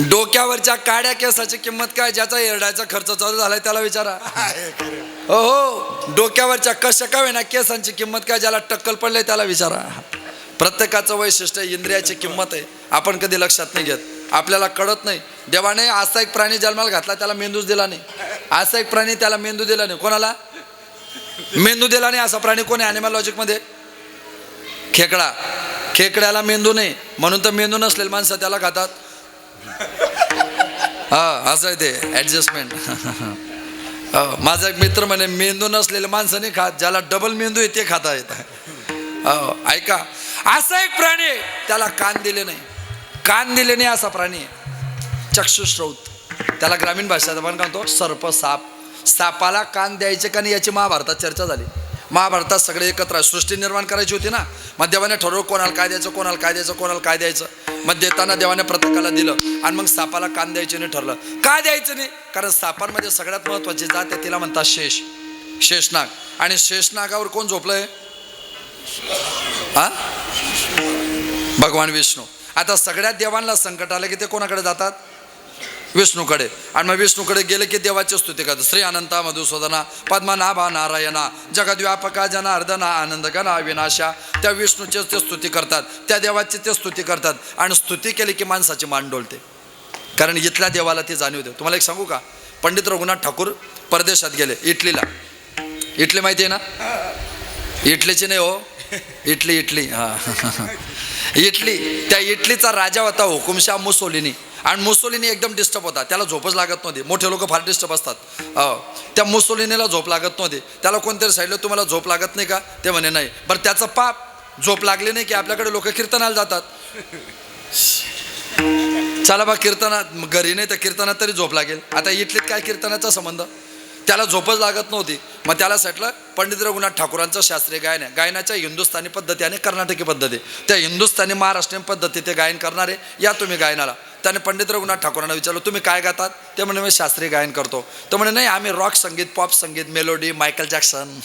डोक्यावरच्या काड्या केसाची किंमत काय ज्याचा एरडायचा खर्च चालू झालाय त्याला विचारा. हो हो डोक्यावरच्या कशा का वेना केसांची किंमत काय ज्याला टक्कल पडलंय त्याला विचारा. प्रत्येकाचं वैशिष्ट्य इंद्रियाची किंमत आहे, आपण कधी लक्षात नाही घेत, आपल्याला कळत नाही. देवाने असा एक प्राणी जन्माला घातला त्याला मेंदूच दिला नाही. असा एक प्राणी त्याला मेंदू दिला नाही. कोणाला मेंदू दिला नाही असा प्राणी कोण आहे ॲनिमल लॉजिकमध्ये? खेकडा. खेकड्याला मेंदू नाही म्हणून तर मेंदू नसलेले माणसं त्याला खातात. हा असं आहे ते ॲडजस्टमेंट. माझा एक मित्र म्हणे मेंदू नसलेले माणसं नाही खात, ज्याला डबल मेंदू आहे ते खाता येत. ऐका असा एक प्राणी आहे त्याला कान दिले नाही, कान दिले नाही असा प्राणी आहे. चक्षुश्रौत त्याला ग्रामीण भाषेत आपण काय म्हणतो? सर्प, साप. सापाला कान द्यायचे का नाही याची महाभारतात चर्चा झाली. महाभारतात सगळे एकत्र सृष्टी निर्माण करायची होती ना, मग देवाने ठरवलं कोणाला काय द्यायचं, कोणाला काय द्यायचं, कोणाला काय द्यायचं. मग देताना देवाने प्रत्येकाला दिलं आणि मग सापाला कान द्यायचे नाही ठरलं. का द्यायचं नाही? कारण सापांमध्ये सगळ्यात महत्वाची जात आहे तिला म्हणतात शेष, शेषनाग. आणि शेषनागावर कोण झोपलंय? हा भगवान विष्णू. आता सगळ्यात देवांना संकट आलं की ते कोणाकडे जातात? विष्णूकडे. आणि मग विष्णूकडे गेले की देवाची स्तुती करतात. श्री अनंता मधुसूदना पद्मनाभा नारायणा जगद्व्यापका जनार्दना आनंद गणा विनाशा. त्या विष्णूची ते स्तुती करतात, त्या देवाची ते स्तुती करतात. आणि स्तुती केली की माणसाची मान डोलते, कारण इथल्या देवाला ती जाणीव दे. तुम्हाला एक सांगू का? पंडित रघुनाथ ठाकूर परदेशात गेले, इटलीला. इटली माहिती आहे ना? इटलीची नाही हो, इटली हा इटली. त्या इटलीचा राजा होता हुकुमशाह मुसोलिनी. आणि मुसोलिनी एकदम डिस्टर्ब होता, त्याला झोपच लागत नव्हती. मोठे लोक फार डिस्टर्ब असतात. त्या मुसोलिनीला झोप लागत नव्हती. त्याला कोणतरी सांगितलं तुम्हाला झोप लागत नाही का? ते म्हणे नाही. बरं त्याचं पाप, झोप लागली नाही की आपल्याकडे लोक कीर्तनाला जातात. चला बा कीर्तनात, घरी नाही तर कीर्तनात तरी झोप लागेल. आता इटलीत काय कीर्तनाचा संबंध? त्याला झोपच लागत नव्हती. मग त्याला म्हटलं पंडित रघुनाथ ठाकूरांचं शास्त्रीय गायन आहे. गायनाच्या हिंदुस्थानी पद्धती आणि कर्नाटकी पद्धती. त्या हिंदुस्थानी महाराष्ट्रीयन पद्धती ते गायन करणारे, या तुम्ही गायनाला. त्याने पंडित रघुनाथ ठाकूरांना विचारलं तुम्ही काय गातात? ते म्हणे मी शास्त्रीय गायन करतो. तो म्हणे नाही आम्ही रॉक संगीत, पॉप संगीत, मेलोडी, मायकल जॅक्सन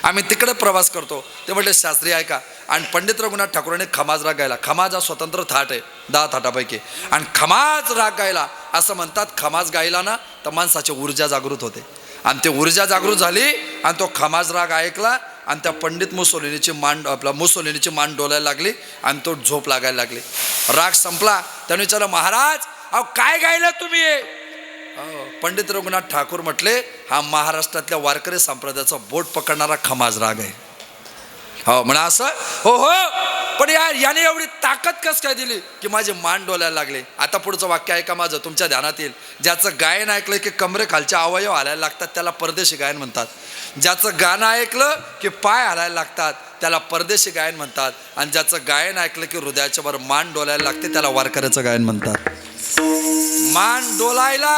आम्ही तिकडे प्रवास करतो. ते म्हटले शास्त्रीय ऐका. आणि पंडित रघुनाथ ठाकूरांनी खमाज राग गायला. खमाज हा स्वतंत्र थाट आहे 10 थाटापैकी. आणि खमाज राग गायला असं म्हणतात, खमाज गायला ना तर माणसाची ऊर्जा जागृत होते. आणि ते ऊर्जा जागृत झाली आणि तो खमाज राग ऐकला आणि त्या पंडित मुसोलिनीची मान डोलायला लागली आणि तो झोप लागायला लागली. राग संपला. त्याने विचारलं महाराज अहो काय गायलं तुम्ही? पंडित रघुनाथ ठाकूर म्हटले हा महाराष्ट्रातल्या वारकरी संप्रदायाचा बोट पकडणारा खमाज राग आहे. हो म्हणा असं? हो हो. पण याने एवढी ताकद कस काय दिली की माझे मान डोलायला लागले. आता पुढचं वाक्य ऐका माझं, तुमच्या ध्यानात येईल. ज्याचं गायन ऐकलं की कमरे खालचे अवयव हलायला लागतात त्याला परदेशी गायन म्हणतात. ज्याचं गाणं ऐकलं की पाय हलायला लागतात त्याला परदेशी गायन म्हणतात. आणि ज्याचं गायन ऐकलं की हृदयाच्या वर मान डोलायला लागते त्याला वारकऱ्याचं गायन म्हणतात. मान डोलायला